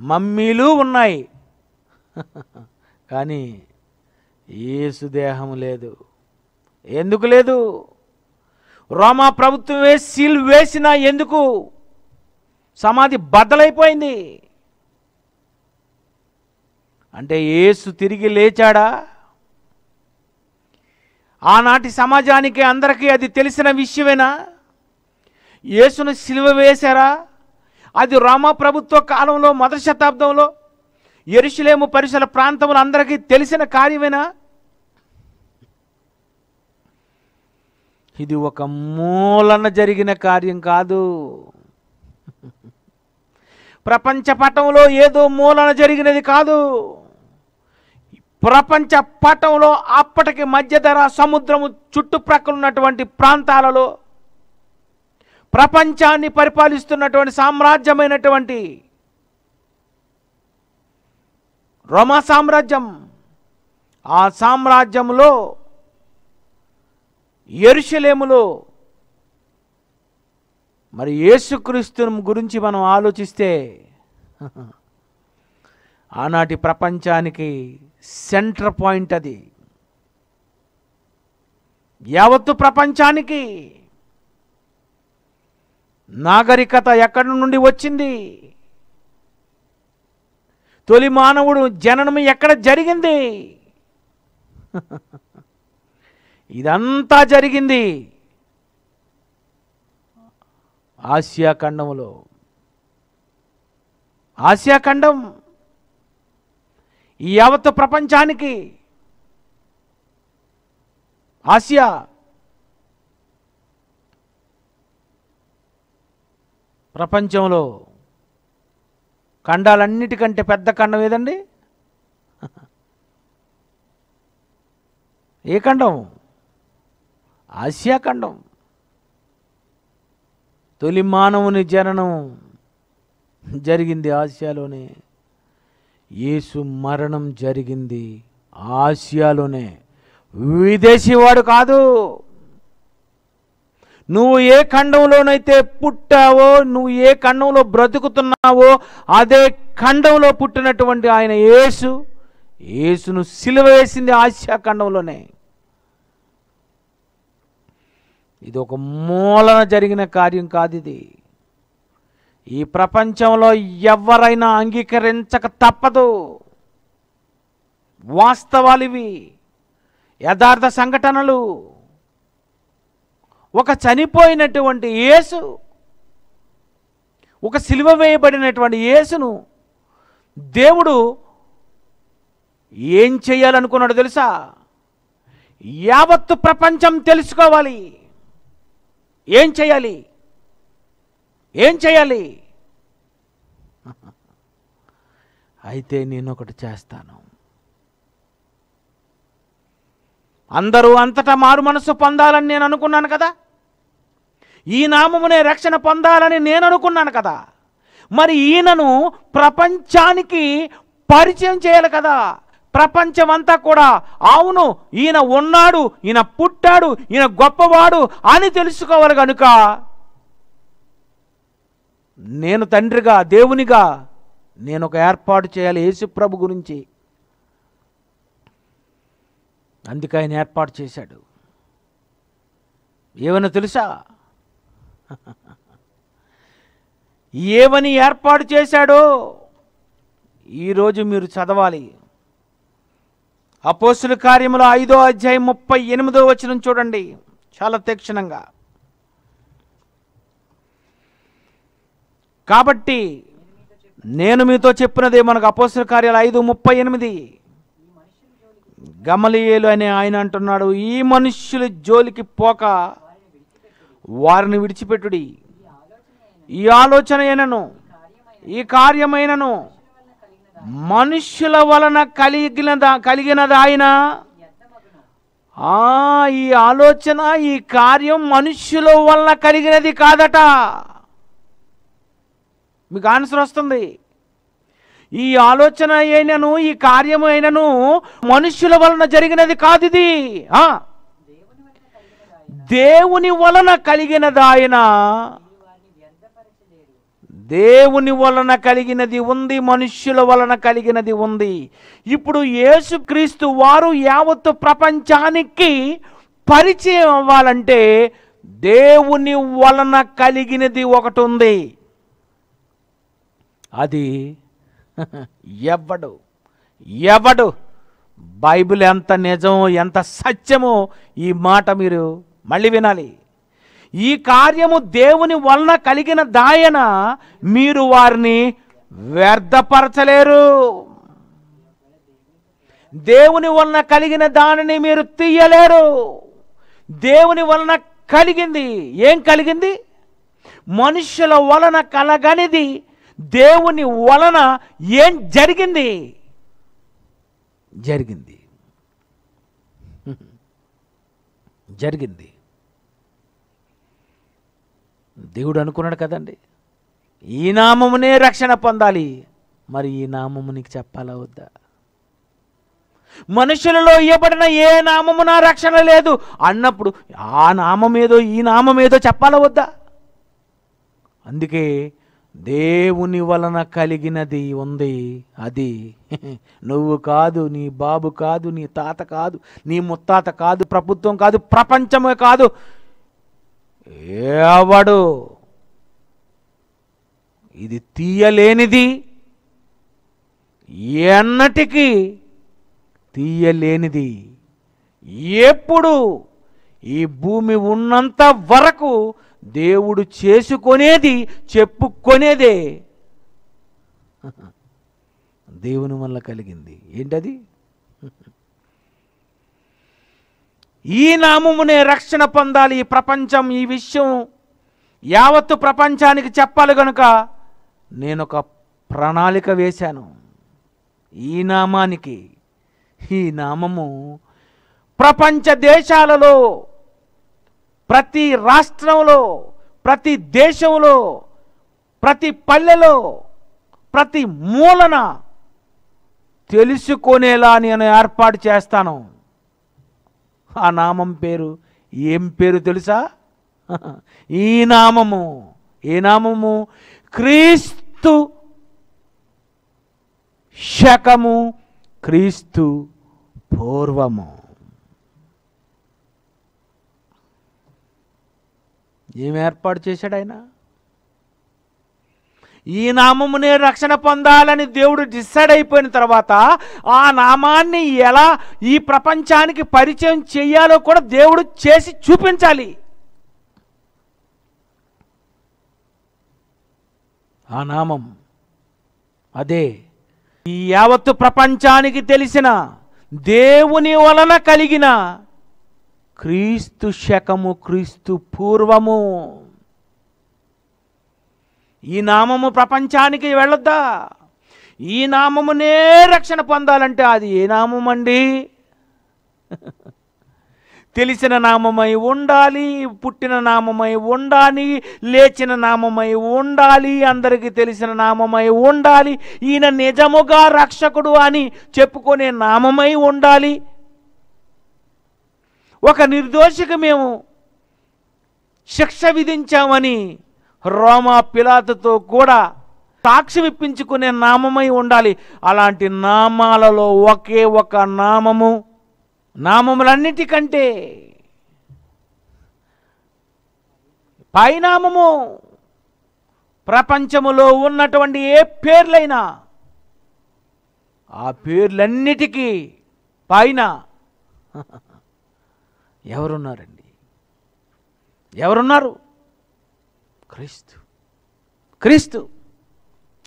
మమ్మీలు ఉన్నాయి, కానీ యేసు దేహం లేదు. ఎందుకు లేదు? రోమా ప్రభుత్వమే సీల్ వేసినా ఎందుకు? సమాధి బద్దలైపోయింది. అంటే యేసు తిరిగి లేచాడా? ఆనాటి సమాజానికి అందరికీ అది తెలిసిన విషయమేనా? యేసును సిలువ వేశారా? అది రోమా ప్రభుత్వ కాలంలో మొదటి శతాబ్దంలో యెరూషలేము పరిసర ప్రాంతంలో అందరికీ తెలిసిన కార్యమేనా? ఇది ఒక మూలన జరిగిన కార్యం కాదు. ప్రపంచ పటంలో ఏదో మూలన జరిగినది కాదు. ప్రపంచ పటంలో అప్పటికి మధ్యధరా సముద్రము చుట్టుప్రక్కల ఉన్నటువంటి ప్రాంతాలలో ప్రపంచాన్ని పరిపాలిస్తున్నటువంటి సామ్రాజ్యమైనటువంటి రోమా సామ్రాజ్యం, ఆ సామ్రాజ్యంలో యెరూషలేములో మరి యేసుక్రీస్తు గురించి మనం ఆలోచిస్తే ఆనాటి ప్రపంచానికి సెంటర్ పాయింట్ అది. యావత్తు ప్రపంచానికి నాగరికత ఎక్కడి నుండి వచ్చింది? తొలి మానవుడు జననం ఎక్కడ జరిగింది? ఇదంతా జరిగింది ఆసియా ఖండంలో. ఆసియా ఖండం ఈ యావత్ ప్రపంచానికి, ఆసియా ప్రపంచంలో ఖండాలన్నిటికంటే పెద్ద ఖండం ఏదండి? ఏ ఖండం? ఆసియా ఖండం. తొలి మానవుని జననం జరిగింది ఆసియాలోనే. యేసు మరణం జరిగింది ఆసియాలోనే. విదేశీవాడు కాదు. నువ్వు ఏ ఖండంలోనైతే పుట్టావో, నువ్వు ఏ ఖండంలో బ్రతుకుతున్నావో అదే ఖండంలో పుట్టినటువంటి ఆయన యేసును సిలువ వేసింది ఆసియా ఖండంలోనే. ఇది ఒక మూలన జరిగిన కార్యం కాదు. ఇది ఈ ప్రపంచంలో ఎవరైనా అంగీకరించక తప్పదు. వాస్తవాలు ఇవి, యథార్థ సంఘటనలు. ఒక చనిపోయినటువంటి యేసు, ఒక సిలువ వేయబడినటువంటి యేసును దేవుడు ఏం చేయాలనుకున్నాడు తెలుసా? యావత్తు ప్రపంచం తెలుసుకోవాలి. ఏం చేయాలి? ఏం చేయాలి? అయితే నేను ఒకటి చేస్తాను. అందరూ అంతటా మారు మనసు పొందాలని నేను అనుకున్నాను కదా. ఈ నామమునే రక్షణ పొందాలని నేను అనుకున్నాను కదా. మరి ఈయనను ప్రపంచానికి పరిచయం చేయాలి కదా. ప్రపంచం అంతా కూడా అవును ఈయన ఉన్నాడు, ఈయన పుట్టాడు, ఈయన గొప్పవాడు అని తెలుసుకోవాలి. కనుక నేను తండ్రిగా, దేవునిగా నేను ఒక ఏర్పాటు చేయాలి యేసు ప్రభు గురించి. అందుకే ఆయన ఏర్పాటు చేశాడు. ఏమన్నా తెలుసా? ఏమని ఏర్పాటు చేశాడో ఈరోజు మీరు చదవాలి. అపోస్తుల కార్యములు 5వ అధ్యాయం 38వ వచనం చూడండి చాలా తీక్షణంగా. కాబట్టి నేను మీతో చెప్పినదే మనకు అపోస్తుల కార్యాలు 5:38. గమలీయేలు అనే ఆయన అంటున్నాడు, ఈ మనుష్యుల జోలికి పోక వారిని విడిచిపెట్టుడి. ఈ ఆలోచన అయినను ఈ కార్యమైనను మనుష్యుల వలన కలిగినదాయన. ఈ ఆలోచన, ఈ కార్యం మనుష్యుల వలన కలిగినది కాదట. మీకు ఆన్సర్ వస్తుంది. ఈ ఆలోచన అయినను ఈ కార్యము అయినను మనుష్యుల వలన జరిగినది కాదు. ఇది దేవుని వలన కలిగినదాయన. దేవుని వలన కలిగినది ఉంది, మనుష్యుల వలన కలిగినది ఉంది. ఇప్పుడు యేసుక్రీస్తు వారు యావత్తు ప్రపంచానికి పరిచయం అవ్వాలంటే దేవుని వలన కలిగినది ఒకటి ఉంది. అది ఎవడు బైబిల్ ఎంత నిజమో ఎంత సత్యమో ఈ మాట మీరు మళ్ళీ వినాలి. ఈ కార్యము దేవుని వలన కలిగిన దాయన, మీరు వారిని వ్యర్థపరచలేరు. దేవుని వలన కలిగిన దానిని మీరు తీయలేరు. దేవుని వలన కలిగింది. ఏం కలిగింది? మనుష్యుల వలన కలగనిది దేవుని వలన ఏం జరిగింది? జరిగింది. దేవుడు అనుకున్నాడు కదండి, ఈ నామమునే రక్షణ పొందాలి. మరి ఈ నామము నీకు చెప్పాలా వద్దా? మనుషులలో ఇవ్వబడిన ఏ నామమున రక్షణ లేదు అన్నప్పుడు ఆ నామమేదో ఈ నామమేదో చెప్పాలా వద్దా? అందుకే దేవుని వలన కలిగినది ఉంది. అది నువ్వు కాదు, నీ బాబు కాదు, నీ తాత కాదు, నీ ముత్తాత కాదు, ప్రభుత్వం కాదు, ప్రపంచమే కాదు. ఎవడు ఇది తీయలేనిది, ఎన్నటికీ తీయలేనిది. ఎప్పుడు ఈ భూమి ఉన్నంత వరకు దేవుడు చేసుకొనేది, చెప్పుకొనేదే దేవుని వల్ల కలిగింది. ఏంటది? ఈ నామమునే రక్షణ పొందాలి ఈ ప్రపంచం. ఈ విషయం యావత్తు ప్రపంచానికి చెప్పాలి గనుక నేను ఒక ప్రణాళిక వేశాను. ఈ నామానికి, ఈ నామము ప్రపంచ దేశాలలో, ప్రతి రాష్ట్రంలో, ప్రతి దేశంలో, ప్రతి పల్లెలో, ప్రతి మూలన తెలుసుకునేలా నేను ఏర్పాటు చేస్తాను. ఆ నామం పేరు ఏం పేరు తెలుసా? ఈ నామము. ఏ నామము? క్రీస్తు శకము, క్రీస్తు పూర్వము. ఏం ఏర్పాటు చేశాడు ఆయన? ఈ నామమునే రక్షణ పొందాలని దేవుడు డిసైడ్ అయిపోయిన తర్వాత ఆ నామాన్ని ఎలా ఈ ప్రపంచానికి పరిచయం చేయాలో కూడా దేవుడు చేసి చూపించాలి. ఆ నామం అదే ఈ యావత్తు ప్రపంచానికి తెలిసిన దేవుని వలన కలిగిన క్రీస్తు శకము, క్రీస్తు పూర్వము. ఈ నామము ప్రపంచానికి వెళ్ళొద్దా? ఈ నామమునే రక్షణ పొందాలంటే అది ఏ నామం అండి? తెలిసిన నామమై ఉండాలి, పుట్టిన నామమై ఉండాలి, లేచిన నామమై ఉండాలి, అందరికీ తెలిసిన నామమై ఉండాలి, ఈయన నిజముగా రక్షకుడు అని చెప్పుకునే నామమై ఉండాలి. ఒక నిర్దోషికి మేము శిక్ష విధించామని రోమా పిలాతుతో కూడా సాక్ష్యం ఇప్పించుకునే నామమై ఉండాలి. అలాంటి నామాలలో ఒకే ఒక నామము, నామములన్నిటికంటే పైనామము, ప్రపంచములో ఉన్నటువంటి ఏ పేర్లైనా ఆ పేర్లన్నిటికీ పైన ఎవరున్నారండి? ఎవరున్నారు? క్రీస్తు. క్రీస్తు.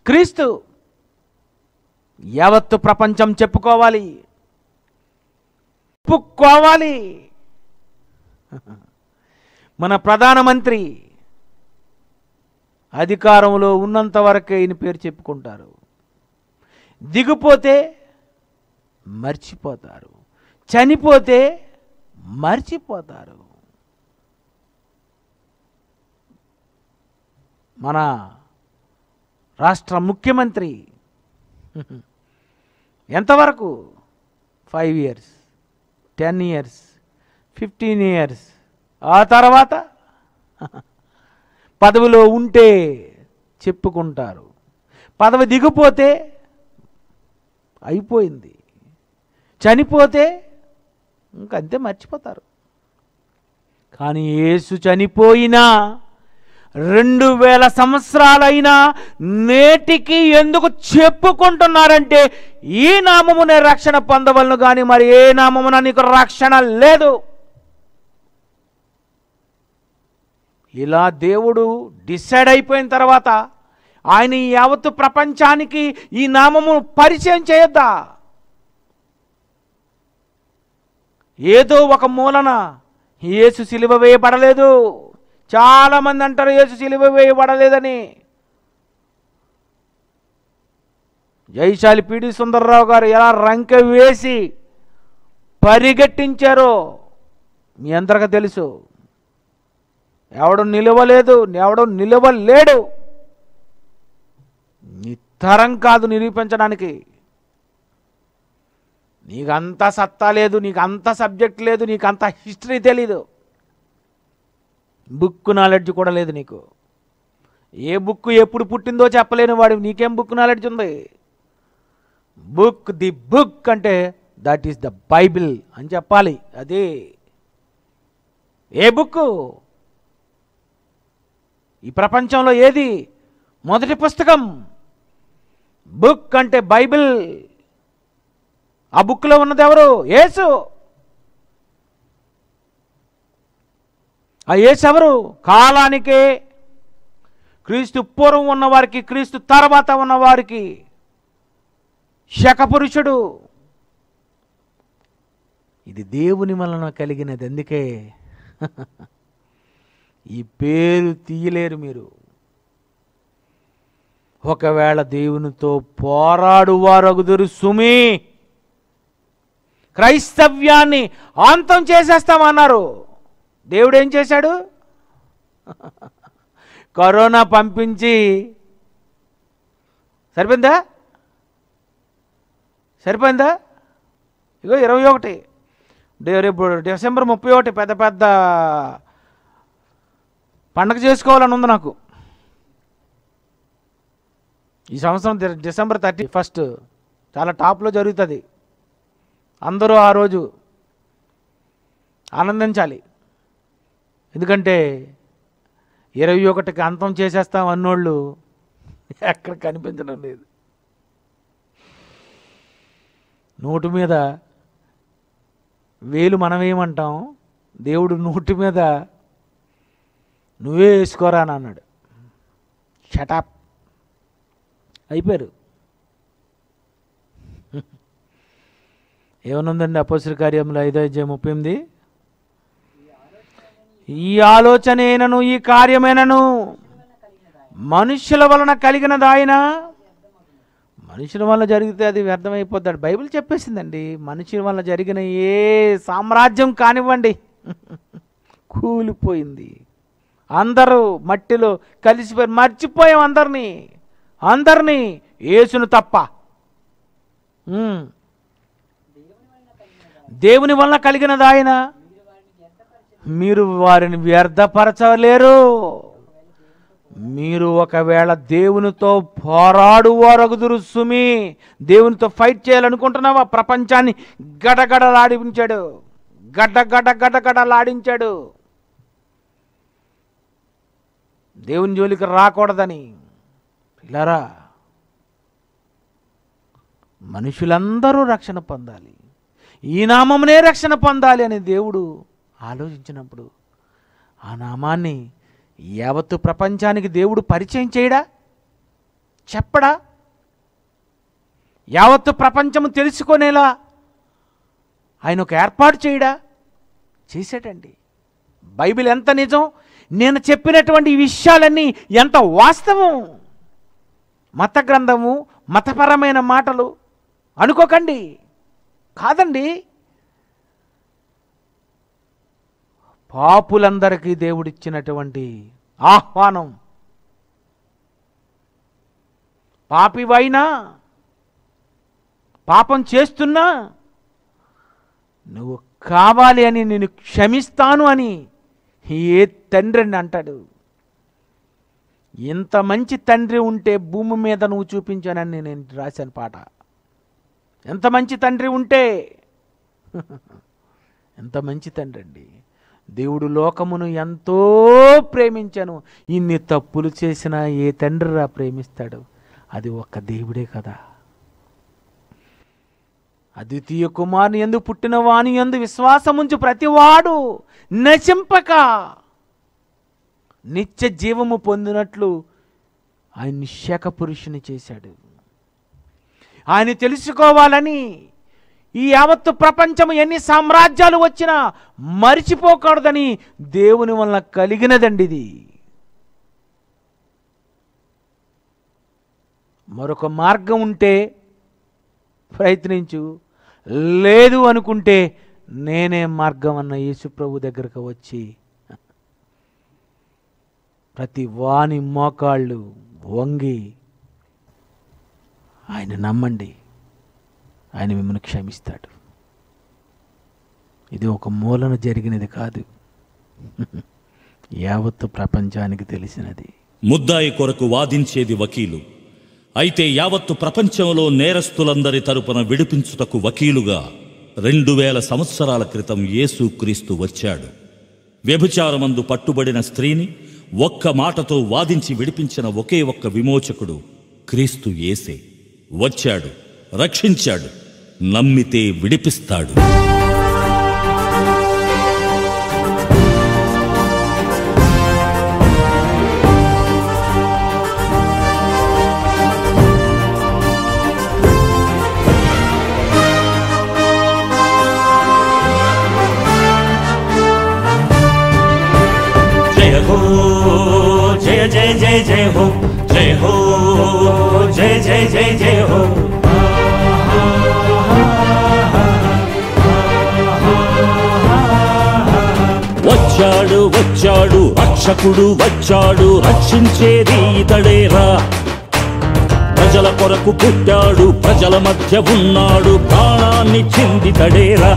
క్రీస్తు. యావత్తు ప్రపంచం చెప్పుకోవాలి, చెప్పుకోవాలి. మన ప్రధానమంత్రి అధికారంలో ఉన్నంత వరకే ఈయన పేరు చెప్పుకుంటారు. దిగిపోతే మర్చిపోతారు, చనిపోతే మర్చిపోతారు. మన రాష్ట్ర ముఖ్యమంత్రి ఎంతవరకు? 5 years, 10 years, 15 years. ఆ తర్వాత పదవిలో ఉంటే చెప్పుకుంటారు, పదవి దిగిపోతే అయిపోయింది, చనిపోతే ఇంకంతే మర్చిపోతారు. కానీ యేసు చనిపోయినా 2000 సంవత్సరాలైనా నేటికి ఎందుకు చెప్పుకుంటున్నారంటే ఈ నామమునే రక్షణ పొందవలను, కానీ మరి ఏ నామమున నీకు రక్షణ లేదు. ఇలా దేవుడు డిసైడ్ అయిపోయిన తర్వాత ఆయన ఈ యావత్తు ప్రపంచానికి ఈ నామము పరిచయం చేయొద్దా? ఏదో ఒక మూలన యేసు సిలువ వేయబడలేదు. చాలామంది అంటారు యేసు సిలువ వేయబడలేదని. జైశాలి పిడి సుందర్రావు గారు ఎలా రంకె వేసి పరిగెట్టించారో మీ అందరికీ తెలుసు. ఎవడు నిలవలేదు, ఎవడు నిలవలేడు. నీ తరం కాదు నిరూపించడానికి. నీకు అంత సత్తా లేదు, నీకు అంత సబ్జెక్ట్ లేదు, నీకు అంత హిస్టరీ తెలీదు, బుక్ నాలెడ్జ్ కూడా లేదు నీకు. ఏ బుక్ ఎప్పుడు పుట్టిందో చెప్పలేని వాడు నీకేం బుక్ నాలెడ్జ్ ఉంది? బుక్, ది బుక్ అంటే దట్ ఈస్ ద బైబిల్ అని చెప్పాలి. అదే ఏ బుక్? ఈ ప్రపంచంలో ఏది మొదటి పుస్తకం? బుక్ అంటే బైబిల్. ఆ బుక్లో ఉన్నది ఎవరు? యేసు. ఆ యేసు ఎవరు? కాలానికే, క్రీస్తు పూర్వం ఉన్నవారికి, క్రీస్తు తర్వాత ఉన్నవారికి శకపురుషుడు. ఇది దేవుని వలన కలిగినది. అందుకే ఈ పేరు తీయలేరు మీరు. ఒకవేళ దేవునితో పోరాడువారగుదురు సుమి. క్రైస్తవ్యాన్ని అంతం చేసేస్తామన్నారు. దేవుడు ఏం చేశాడు? కరోనా పంపించి సరిపోయిందా? సరిపోయిందా? ఇగో 21 రేపు డిసెంబర్ 31 పెద్ద పెద్ద పండగ చేసుకోవాలని ఉంది నాకు. ఈ సంవత్సరం డిసెంబర్ 31 చాలా టాప్లో జరుగుతుంది. అందరూ ఆ రోజు ఆనందించాలి. ఎందుకంటే 21కి అంతం చేసేస్తాం అన్నోళ్ళు ఎక్కడ కనిపించడం లేదు. నోటు మీద వేలు మనమేమంటాం, దేవుడు నోటు మీద నువ్వే వేసుకోరా అని అన్నాడు. షటప్. అయిపోయారు. ఏమనుందండి అపోస్తలుల కార్యములు 5:38? ఈ ఆలోచనేనను ఈ కార్యమేనను మనుష్యుల వలన కలిగినదాయన. మనుషుల వల్ల జరిగితే అది వ్యర్థమైపోతాడు. బైబిల్ చెప్పేసిందండి, మనుషుల వల్ల జరిగిన ఏ సామ్రాజ్యం కానివ్వండి కూలిపోయింది. అందరూ మట్టిలో కలిసిపోయి మర్చిపోయాం అందరినీ యేసును తప్ప. దేవుని వలన కలిగినది ఆయన, మీరు వారిని వ్యర్థపరచలేరు. మీరు ఒకవేళ దేవునితో పోరాడువారగుదురు సుమి. దేవునితో ఫైట్ చేయాలనుకుంటున్నావా? ప్రపంచాన్ని గడగడలాడించాడు, గడ్డగడ్డలాడించాడు. దేవుని జోలికి రాకూడదని. పిల్లరా, మనుషులందరూ రక్షణ పొందాలి, ఈ నామమునే రక్షణ పొందాలి అని దేవుడు ఆలోచించినప్పుడు ఆ నామాన్ని యావత్తు ప్రపంచానికి దేవుడు పరిచయం చేయడా? చెప్పడా? యావత్తు ప్రపంచము తెలుసుకునేలా ఆయన ఒక ఏర్పాటు చేయడా? చేశాడండి. బైబిల్ ఎంత నిజం, నేను చెప్పినటువంటి ఈ విషయాలన్నీ ఎంత వాస్తవం. మత గ్రంథము, మతపరమైన మాటలు అనుకోకండి, కాదండి. పాపులందరికీ దేవుడిచ్చినటువంటి ఆహ్వానం. పాపివైనా, పాపం చేస్తున్నా నువ్వు కావాలి అని నేను క్షమిస్తాను అని ఏ తండ్రి అని అంటాడు. ఇంత మంచి తండ్రి ఉంటే భూమి మీద నువ్వు చూపించానని నేను రాశాను పాట. ఎంత మంచి తండ్రి ఉంటే, ఎంత మంచి తండ్రి అండి. దేవుడు లోకమును ఎంతో ప్రేమించాను. ఇన్ని తప్పులు చేసినా ఏ తండ్రిరా ప్రేమిస్తాడు? అది ఒక్క దేవుడే కదా. అద్వితీయ కుమారుని యందు పుట్టిన వాని యందు విశ్వాసముంచు ప్రతివాడు నశింపక నిత్య జీవము పొందినట్లు ఆయన్ని శక పురుషుని చేశాడు. ఆయన తెలుసుకోవాలని ఈ యావత్తు ప్రపంచము ఎన్ని సామ్రాజ్యాలు వచ్చినా మరిచిపోకూడదని దేవుని వలన కలిగినదండి ఇది. మరొక మార్గం ఉంటే ప్రయత్నించు, లేదు అనుకుంటే నేనే మార్గం అన్న యేసు ప్రభు దగ్గరకు వచ్చి ప్రతి వాని మోకాళ్ళు వంగి ఆయన నమ్మండి, ఆయన మిమ్మల్ని క్షమిస్తాడు. ఇది ఒక మూలన జరిగినది కాదు, యావత్తు ప్రపంచానికి తెలిసినది. ముద్దాయి కొరకు వాదించేది వకీలు, అయితే యావత్తు ప్రపంచంలో నేరస్తులందరి తరపున విడిపించుటకు వకీలుగా 2000 సంవత్సరాల క్రితం యేసుక్రీస్తు వచ్చాడు. వ్యభిచారమందు పట్టుబడిన స్త్రీని ఒక్క మాటతో వాదించి విడిపించిన ఒకే ఒక్క విమోచకుడు క్రీస్తు యేసే. వచ్చాడు, రక్షించాడు, నమ్మితే విడిపిస్తాడు. జయ హో, జయ జయ జయ జయ హో, జయ హో, జయ జయ జయ జయ హో. వచ్చాడు వచ్చాడు రక్షకుడు వచ్చాడు, రక్షించేది ఇతడేరా. ప్రజల కొరకు పుట్టాడు, ప్రజల మధ్య ఉన్నాడు, ప్రాణాన్ని చిందితడేరా.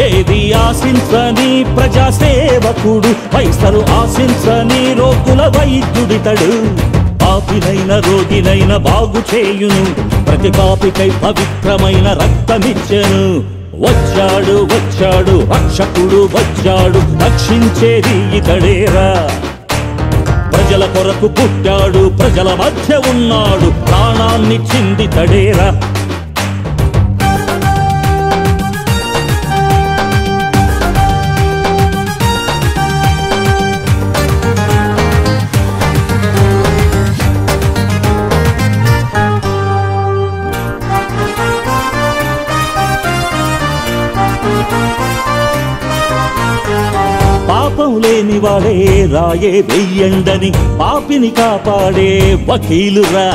ఏది ఆశించని ప్రజాసేవకుడు, పైసలు ఆశించని రోగుల వైద్యుడితడు. పాపినైన రోగినైన బాగు చేయును, ప్రతి పాపికై పవిత్రమైన రక్తమిచ్చెను. వచ్చాడు వచ్చాడు రక్షకుడు వచ్చాడు, రక్షించేది ఇతడేరా. ప్రజల కొరకు పుట్టాడు, ప్రజల మధ్య ఉన్నాడు, ప్రాణాన్ని చిందితడేరా. లేనివాడే రాయే వెయ్యండని పాపిని కాపాడే వకీలురా.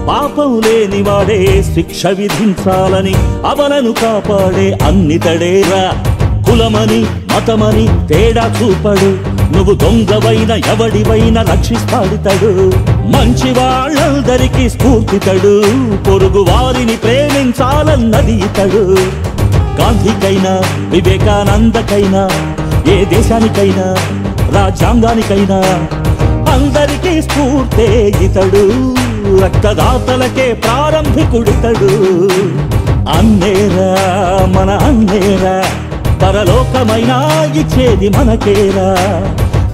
పాపం లేనివాడే శిక్ష విధించాలని అవలను కాపాడే అన్నితడేరా. కులమని మతమని తేడా చూపడు, నువ్వు దొంగవైన ఎవడివైనా రక్షిస్తాడుతాడు. మంచి వాళ్ళందరికీ స్ఫూర్తితడు, పొరుగు వారిని ప్రేమించాలన్నది ఇతడు. గాంధీకైనా వివేకానందకైనా ఏ దేశానికైనా రాజ్యాంగానికైనా అందరికీ స్ఫూర్తే ఇతడు. రక్తదాతలకే ప్రారంభికుడితడు. అన్నేరా మన అన్నేరా, పరలోకమైనా ఇచ్చేది మనకేరా.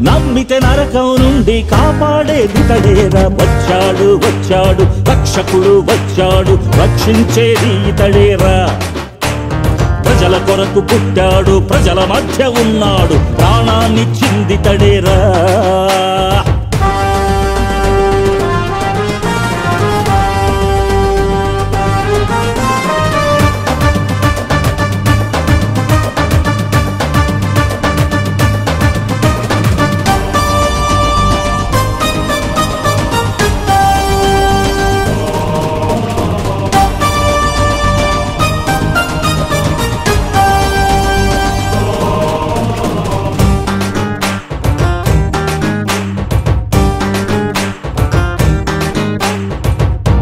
నమ్మితే నరకం నుండి కాపాడేది తడేరా. వచ్చాడు వచ్చాడు రక్షకుడు వచ్చాడు, రక్షించేది ఇతడేరా. ప్రజల కొరకు పుట్టాడు, ప్రజల మధ్య ఉన్నాడు, ప్రాణాన్నిచ్చింది తడేరా.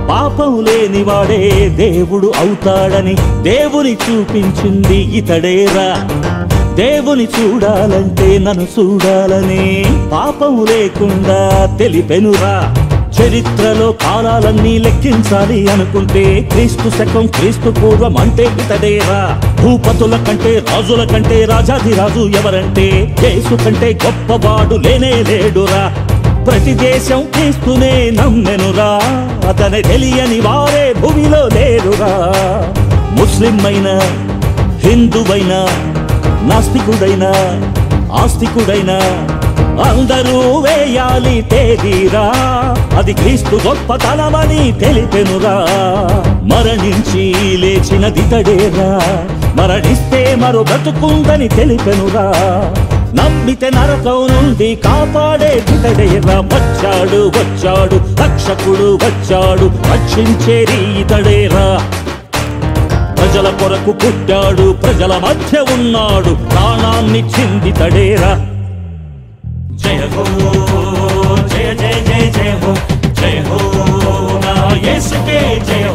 పాపం లేనివాడే దేవుడు అవుతాడని దేవుని చూపించింది ఇతడేరా. దేవుని చూడాలంటే నన్ను చూడాలని పాపం లేకుండా తెలిపెనురా. చరిత్రలో కాలాలన్నీ లెక్కించాలి అనుకుంటే క్రీస్తు శకం క్రీస్తు పూర్వం అంటే ఇతడేరా. భూపతుల కంటే రాజుల కంటే రాజాధిరాజు ఎవరంటే యేసు కంటే గొప్పవాడు లేనే లేడురా. ప్రతి దేశం క్రీస్తునే నమ్మెనురా, అతని తెలియని వారే భూమిలో లేరురా. ముస్లిం అయినా హిందువైనా నాస్తికుడైనా ఆస్తికుడైనా అందరూ వేయాలి తేదీరా. అది క్రీస్తు గొప్పతనమని తెలిపెనురా. మరణించి లేచినదితడేరా, మరణిస్తే మరో బ్రతుకుందని తెలిపెనురా. నమ్మితే నరకం నుండి కాపాడే ఇతడేరా. వచ్చాడు వచ్చాడు రక్షకుడు వచ్చాడు, రక్షించేది ఇతడేరా. ప్రజల కొరకు పుట్టాడు, ప్రజల మధ్య ఉన్నాడు, ప్రాణాన్నిచ్చింది తడేరా. జయ హో జయ జయ జయ జయ హో, జయ హో నా యేసుకే జయ